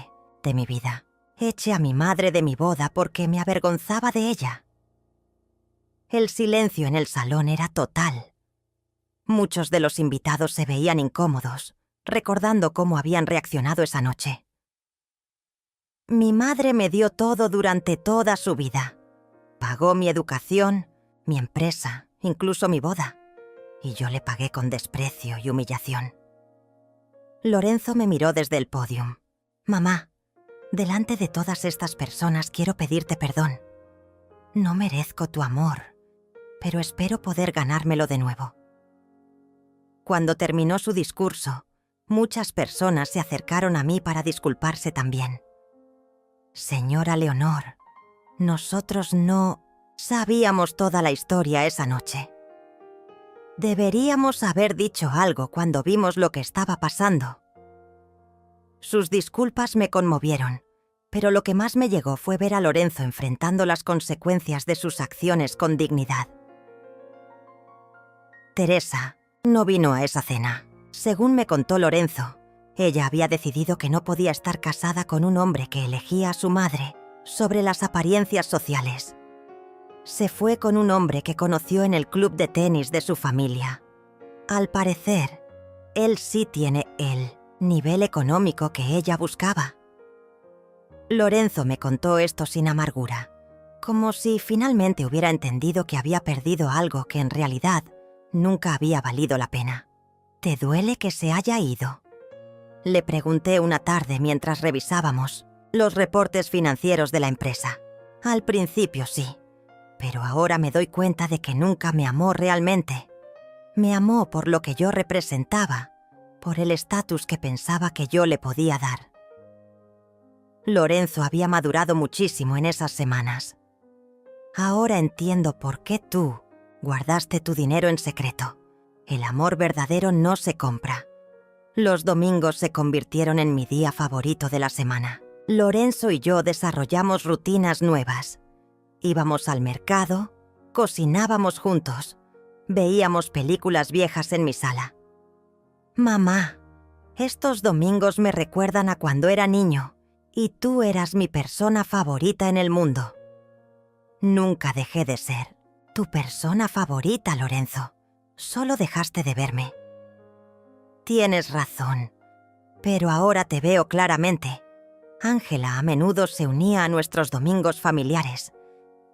de mi vida. Eché a mi madre de mi boda porque me avergonzaba de ella. El silencio en el salón era total. Muchos de los invitados se veían incómodos, recordando cómo habían reaccionado esa noche. Mi madre me dio todo durante toda su vida. Pagó mi educación, mi empresa, incluso mi boda. Y yo le pagué con desprecio y humillación. Lorenzo me miró desde el pódium. «Mamá, delante de todas estas personas quiero pedirte perdón. No merezco tu amor, pero espero poder ganármelo de nuevo». Cuando terminó su discurso, muchas personas se acercaron a mí para disculparse también. «Señora Leonor, nosotros no sabíamos toda la historia esa noche. Deberíamos haber dicho algo cuando vimos lo que estaba pasando». Sus disculpas me conmovieron, pero lo que más me llegó fue ver a Lorenzo enfrentando las consecuencias de sus acciones con dignidad. Teresa no vino a esa cena. Según me contó Lorenzo, ella había decidido que no podía estar casada con un hombre que elegía a su madre sobre las apariencias sociales. Se fue con un hombre que conoció en el club de tenis de su familia. Al parecer, él sí tiene el nivel económico que ella buscaba. Lorenzo me contó esto sin amargura, como si finalmente hubiera entendido que había perdido algo que en realidad nunca había valido la pena. «¿Te duele que se haya ido?», le pregunté una tarde mientras revisábamos los reportes financieros de la empresa. Al principio sí, pero ahora me doy cuenta de que nunca me amó realmente. Me amó por lo que yo representaba, por el estatus que pensaba que yo le podía dar. Lorenzo había madurado muchísimo en esas semanas. «Ahora entiendo por qué tú guardaste tu dinero en secreto. El amor verdadero no se compra». Los domingos se convirtieron en mi día favorito de la semana. Lorenzo y yo desarrollamos rutinas nuevas. Íbamos al mercado, cocinábamos juntos, veíamos películas viejas en mi sala. «Mamá, estos domingos me recuerdan a cuando era niño y tú eras mi persona favorita en el mundo». Nunca dejé de ser tu persona favorita, Lorenzo. Solo dejaste de verme. Tienes razón, pero ahora te veo claramente. Ángela a menudo se unía a nuestros domingos familiares.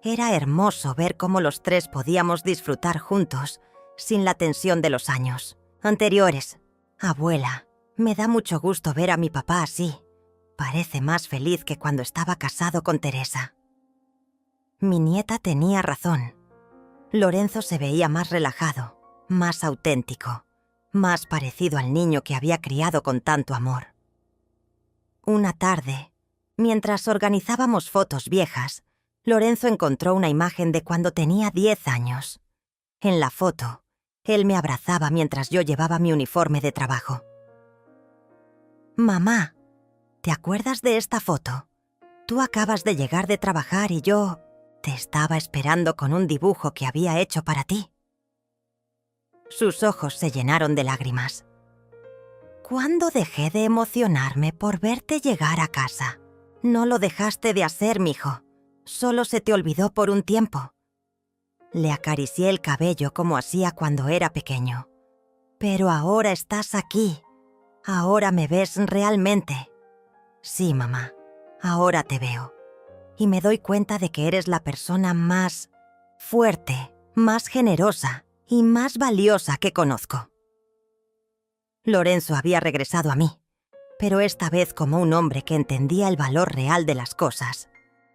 Era hermoso ver cómo los tres podíamos disfrutar juntos, sin la tensión de los años anteriores. Abuela, me da mucho gusto ver a mi papá así. Parece más feliz que cuando estaba casado con Teresa. Mi nieta tenía razón. Lorenzo se veía más relajado, más auténtico, más parecido al niño que había criado con tanto amor. Una tarde, mientras organizábamos fotos viejas, Lorenzo encontró una imagen de cuando tenía 10 años. En la foto, él me abrazaba mientras yo llevaba mi uniforme de trabajo. «Mamá, ¿te acuerdas de esta foto? Tú acabas de llegar de trabajar y yo te estaba esperando con un dibujo que había hecho para ti». Sus ojos se llenaron de lágrimas. «¿Cuándo dejé de emocionarme por verte llegar a casa? No lo dejaste de hacer, mijo. Solo se te olvidó por un tiempo». Le acaricié el cabello como hacía cuando era pequeño. «Pero ahora estás aquí. Ahora me ves realmente». «Sí, mamá, ahora te veo. Y me doy cuenta de que eres la persona más fuerte, más generosa y más valiosa que conozco». Lorenzo había regresado a mí, pero esta vez como un hombre que entendía el valor real de las cosas.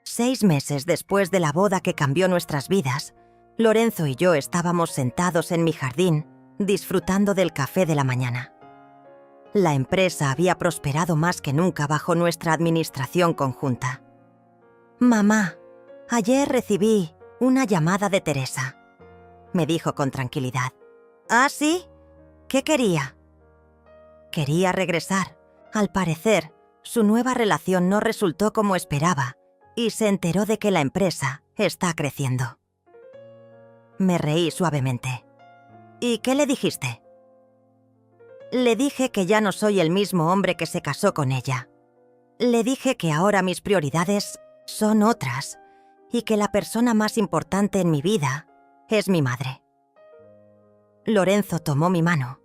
6 meses después de la boda que cambió nuestras vidas, Lorenzo y yo estábamos sentados en mi jardín, disfrutando del café de la mañana. La empresa había prosperado más que nunca bajo nuestra administración conjunta. «Mamá, ayer recibí una llamada de Teresa», me dijo con tranquilidad. «¿Ah, sí? ¿Qué quería?» Quería regresar. Al parecer, su nueva relación no resultó como esperaba y se enteró de que la empresa está creciendo. Me reí suavemente. «¿Y qué le dijiste?» Le dije que ya no soy el mismo hombre que se casó con ella. Le dije que ahora mis prioridades son otras y que la persona más importante en mi vida es mi madre. Lorenzo tomó mi mano.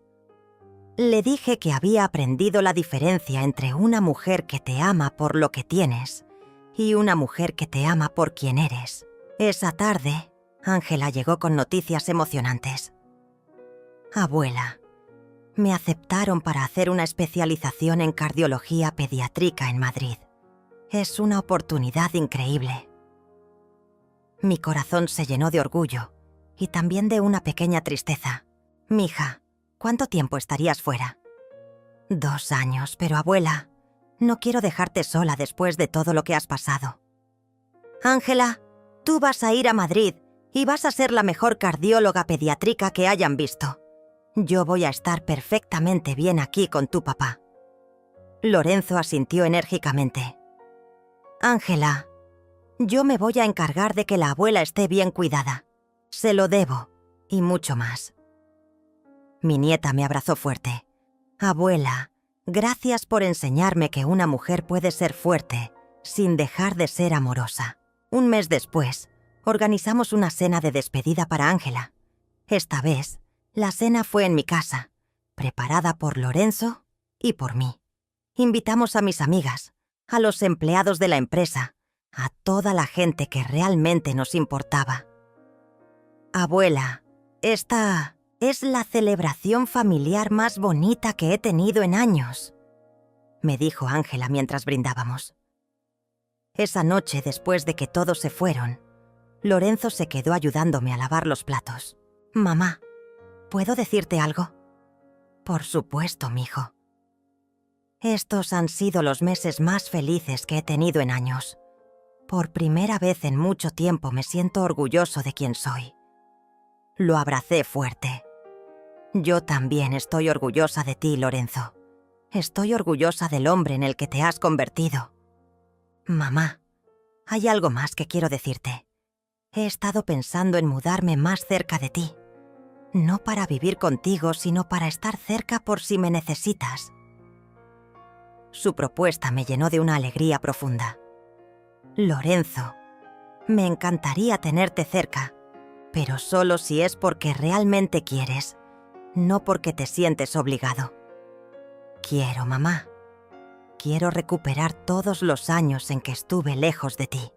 Le dije que había aprendido la diferencia entre una mujer que te ama por lo que tienes y una mujer que te ama por quien eres. Esa tarde, Ángela llegó con noticias emocionantes. Abuela, me aceptaron para hacer una especialización en cardiología pediátrica en Madrid. Es una oportunidad increíble. Mi corazón se llenó de orgullo y también de una pequeña tristeza. Mija, ¿cuánto tiempo estarías fuera? 2 años, pero abuela, no quiero dejarte sola después de todo lo que has pasado. Ángela, tú vas a ir a Madrid y vas a ser la mejor cardióloga pediátrica que hayan visto. Yo voy a estar perfectamente bien aquí con tu papá. Lorenzo asintió enérgicamente. Ángela, yo me voy a encargar de que la abuela esté bien cuidada. Se lo debo, y mucho más. Mi nieta me abrazó fuerte. Abuela, gracias por enseñarme que una mujer puede ser fuerte sin dejar de ser amorosa. Un mes después, organizamos una cena de despedida para Ángela. Esta vez, la cena fue en mi casa, preparada por Lorenzo y por mí. Invitamos a mis amigas, a los empleados de la empresa, a toda la gente que realmente nos importaba. Abuela, esta es la celebración familiar más bonita que he tenido en años, me dijo Ángela mientras brindábamos. Esa noche, después de que todos se fueron, Lorenzo se quedó ayudándome a lavar los platos. Mamá, ¿puedo decirte algo? Por supuesto, mijo. Estos han sido los meses más felices que he tenido en años. Por primera vez en mucho tiempo me siento orgulloso de quién soy. Lo abracé fuerte. Yo también estoy orgullosa de ti, Lorenzo. Estoy orgullosa del hombre en el que te has convertido. Mamá, hay algo más que quiero decirte. He estado pensando en mudarme más cerca de ti. No para vivir contigo, sino para estar cerca por si me necesitas. Su propuesta me llenó de una alegría profunda. Lorenzo, me encantaría tenerte cerca, pero solo si es porque realmente quieres, no porque te sientes obligado. Quiero, mamá. Quiero recuperar todos los años en que estuve lejos de ti.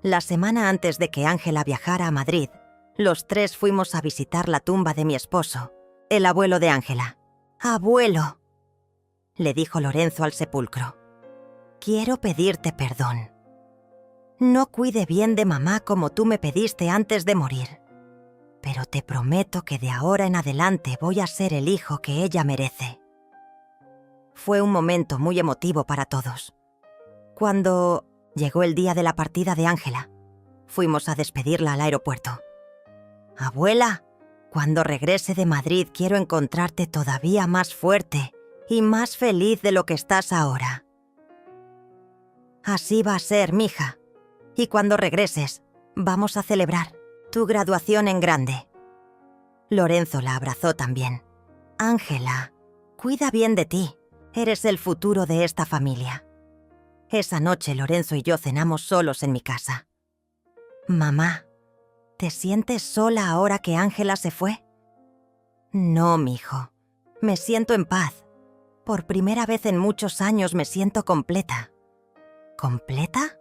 La semana antes de que Ángela viajara a Madrid, los 3 fuimos a visitar la tumba de mi esposo, el abuelo de Ángela. «Abuelo», le dijo Lorenzo al sepulcro, «quiero pedirte perdón. No cuide bien de mamá como tú me pediste antes de morir, pero te prometo que de ahora en adelante voy a ser el hijo que ella merece». Fue un momento muy emotivo para todos. Cuando llegó el día de la partida de Ángela, fuimos a despedirla al aeropuerto. «Abuela, cuando regrese de Madrid quiero encontrarte todavía más fuerte y más feliz de lo que estás ahora». «Así va a ser, mija. Y cuando regreses, vamos a celebrar tu graduación en grande». Lorenzo la abrazó también. «Ángela, cuida bien de ti. Eres el futuro de esta familia». Esa noche Lorenzo y yo cenamos solos en mi casa. «Mamá, ¿te sientes sola ahora que Ángela se fue?» «No, mijo. Me siento en paz. Por primera vez en muchos años me siento completa». ¿Completa?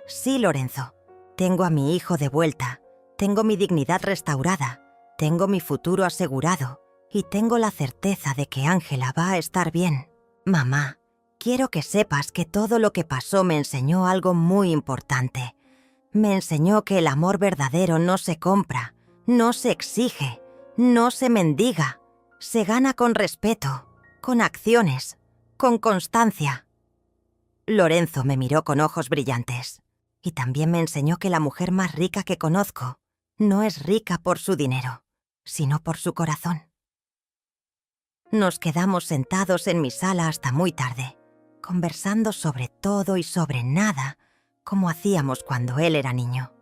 Sí, Lorenzo. Tengo a mi hijo de vuelta. Tengo mi dignidad restaurada. Tengo mi futuro asegurado. Y tengo la certeza de que Ángela va a estar bien. Mamá, quiero que sepas que todo lo que pasó me enseñó algo muy importante. Me enseñó que el amor verdadero no se compra, no se exige, no se mendiga. Se gana con respeto, con acciones, con constancia. Lorenzo me miró con ojos brillantes y también me enseñó que la mujer más rica que conozco no es rica por su dinero, sino por su corazón. Nos quedamos sentados en mi sala hasta muy tarde, conversando sobre todo y sobre nada, como hacíamos cuando él era niño.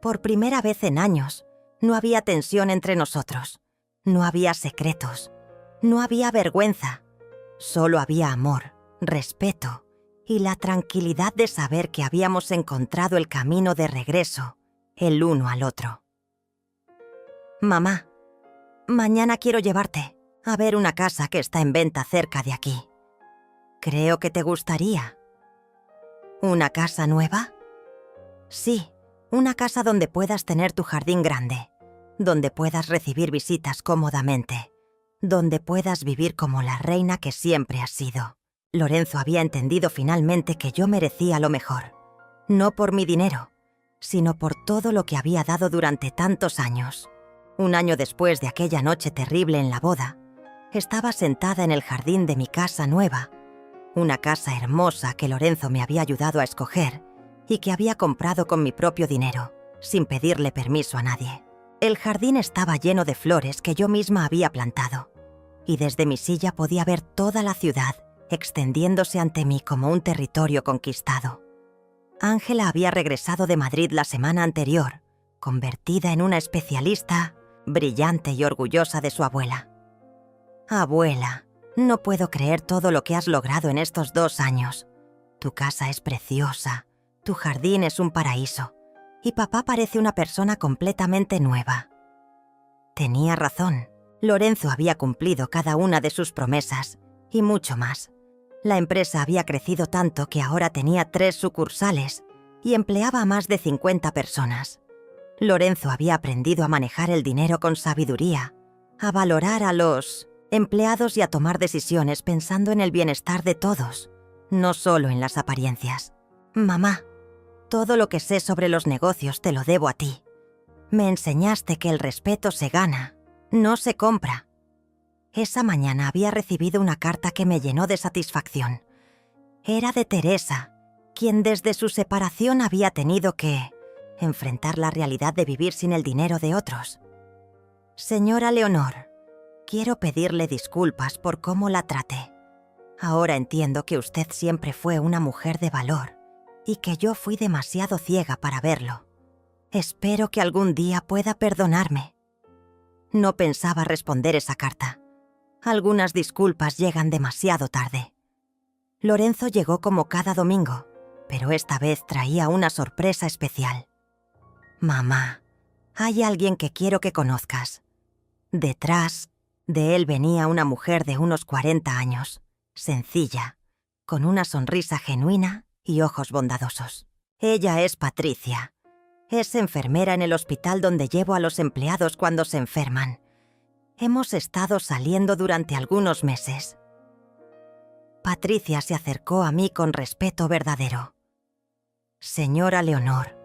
Por primera vez en años, no había tensión entre nosotros, no había secretos, No había vergüenza, solo había amor, respeto y la tranquilidad de saber que habíamos encontrado el camino de regreso, el uno al otro. Mamá, mañana quiero llevarte a ver una casa que está en venta cerca de aquí. Creo que te gustaría. ¿Una casa nueva? Sí, una casa donde puedas tener tu jardín grande, donde puedas recibir visitas cómodamente, donde puedas vivir como la reina que siempre has sido. Lorenzo había entendido finalmente que yo merecía lo mejor, no por mi dinero, sino por todo lo que había dado durante tantos años. Un año después de aquella noche terrible en la boda, estaba sentada en el jardín de mi casa nueva, una casa hermosa que Lorenzo me había ayudado a escoger y que había comprado con mi propio dinero, sin pedirle permiso a nadie. El jardín estaba lleno de flores que yo misma había plantado, y desde mi silla podía ver toda la ciudad extendiéndose ante mí como un territorio conquistado. Ángela había regresado de Madrid la semana anterior, convertida en una especialista, brillante y orgullosa de su abuela. Abuela, no puedo creer todo lo que has logrado en estos 2 años. Tu casa es preciosa, tu jardín es un paraíso, y papá parece una persona completamente nueva. Tenía razón. Lorenzo había cumplido cada una de sus promesas, y mucho más. La empresa había crecido tanto que ahora tenía 3 sucursales y empleaba a más de 50 personas. Lorenzo había aprendido a manejar el dinero con sabiduría, a valorar a los empleados y a tomar decisiones pensando en el bienestar de todos, no solo en las apariencias. Mamá, todo lo que sé sobre los negocios te lo debo a ti. Me enseñaste que el respeto se gana, no se compra. Esa mañana había recibido una carta que me llenó de satisfacción. Era de Teresa, quien desde su separación había tenido que enfrentar la realidad de vivir sin el dinero de otros. Señora Leonor, quiero pedirle disculpas por cómo la traté. Ahora entiendo que usted siempre fue una mujer de valor y que yo fui demasiado ciega para verlo. Espero que algún día pueda perdonarme. No pensaba responder esa carta. Algunas disculpas llegan demasiado tarde. Lorenzo llegó como cada domingo, pero esta vez traía una sorpresa especial. Mamá, hay alguien que quiero que conozcas. Detrás de él venía una mujer de unos 40 años, sencilla, con una sonrisa genuina y ojos bondadosos. Ella es Patricia. Es enfermera en el hospital donde llevo a los empleados cuando se enferman. Hemos estado saliendo durante algunos meses. Patricia se acercó a mí con respeto verdadero. Señora Leonor,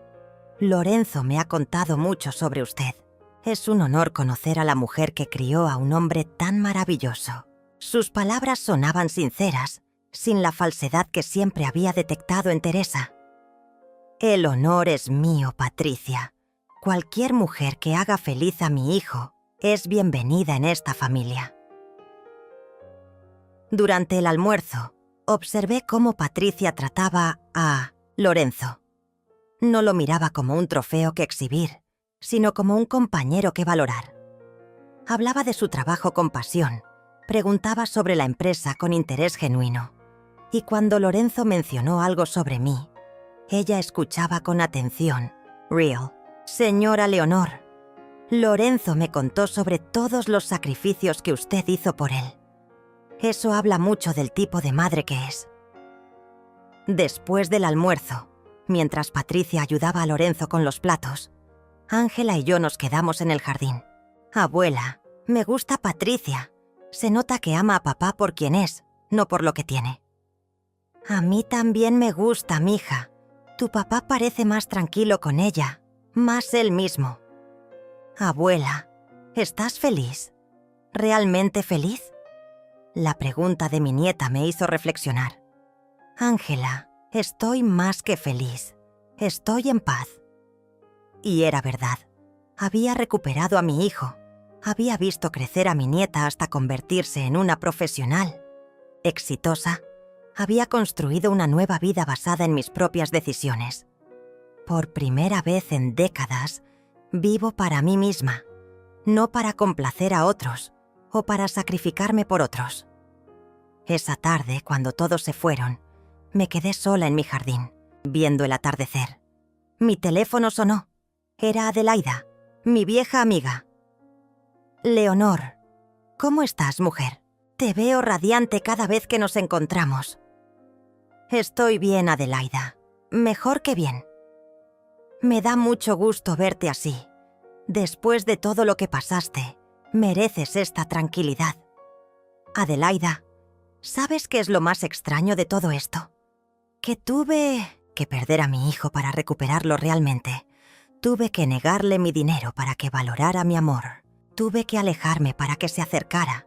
Lorenzo me ha contado mucho sobre usted. Es un honor conocer a la mujer que crió a un hombre tan maravilloso. Sus palabras sonaban sinceras, sin la falsedad que siempre había detectado en Teresa. El honor es mío, Patricia. Cualquier mujer que haga feliz a mi hijo es bienvenida en esta familia. Durante el almuerzo, observé cómo Patricia trataba a Lorenzo. No lo miraba como un trofeo que exhibir, sino como un compañero que valorar. Hablaba de su trabajo con pasión, preguntaba sobre la empresa con interés genuino, y cuando Lorenzo mencionó algo sobre mí, ella escuchaba con atención. Real. Señora Leonor, Lorenzo me contó sobre todos los sacrificios que usted hizo por él. Eso habla mucho del tipo de madre que es. Después del almuerzo, mientras Patricia ayudaba a Lorenzo con los platos, Ángela y yo nos quedamos en el jardín. Abuela, me gusta Patricia. Se nota que ama a papá por quien es, no por lo que tiene. A mí también me gusta, mija. Tu papá parece más tranquilo con ella, más él mismo. Abuela, ¿estás feliz? ¿Realmente feliz? La pregunta de mi nieta me hizo reflexionar. Ángela, estoy más que feliz. Estoy en paz. Y era verdad. Había recuperado a mi hijo. Había visto crecer a mi nieta hasta convertirse en una profesional. Exitosa, había construido una nueva vida basada en mis propias decisiones. Por primera vez en décadas, vivo para mí misma, no para complacer a otros o para sacrificarme por otros. Esa tarde, cuando todos se fueron, me quedé sola en mi jardín, viendo el atardecer. Mi teléfono sonó. Era Adelaida, mi vieja amiga. «Leonor, ¿cómo estás, mujer? Te veo radiante cada vez que nos encontramos». «Estoy bien, Adelaida. Mejor que bien. Me da mucho gusto verte así. Después de todo lo que pasaste, mereces esta tranquilidad. Adelaida, ¿sabes qué es lo más extraño de todo esto? Que tuve que perder a mi hijo para recuperarlo realmente. Tuve que negarle mi dinero para que valorara mi amor. Tuve que alejarme para que se acercara».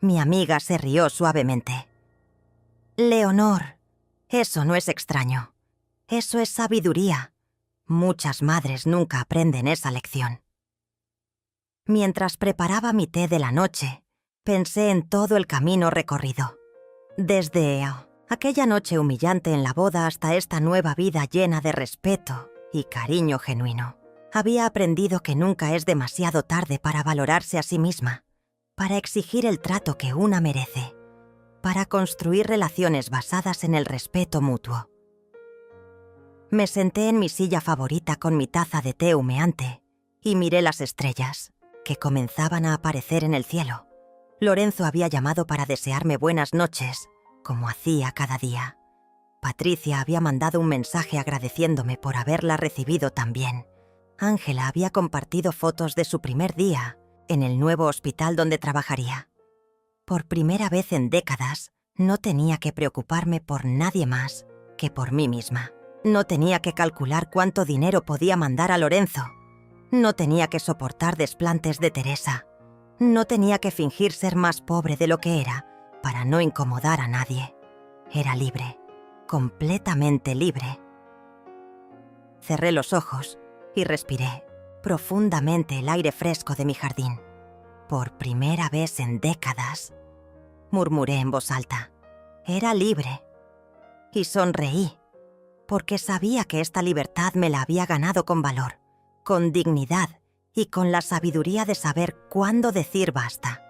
Mi amiga se rió suavemente. «Leonor, eso no es extraño. Eso es sabiduría. Muchas madres nunca aprenden esa lección». Mientras preparaba mi té de la noche, pensé en todo el camino recorrido. Desde aquella noche humillante en la boda hasta esta nueva vida llena de respeto y cariño genuino. Había aprendido que nunca es demasiado tarde para valorarse a sí misma, para exigir el trato que una merece, para construir relaciones basadas en el respeto mutuo. Me senté en mi silla favorita con mi taza de té humeante y miré las estrellas, que comenzaban a aparecer en el cielo. Lorenzo había llamado para desearme buenas noches, como hacía cada día. Patricia había mandado un mensaje agradeciéndome por haberla recibido tan bien. Ángela había compartido fotos de su primer día en el nuevo hospital donde trabajaría. Por primera vez en décadas, no tenía que preocuparme por nadie más que por mí misma. No tenía que calcular cuánto dinero podía mandar a Lorenzo. No tenía que soportar desplantes de Teresa. No tenía que fingir ser más pobre de lo que era para no incomodar a nadie. Era libre, completamente libre. Cerré los ojos y respiré profundamente el aire fresco de mi jardín. Por primera vez en décadas, murmuré en voz alta. Era libre. Y sonreí, porque sabía que esta libertad me la había ganado con valor, con dignidad y con la sabiduría de saber cuándo decir basta.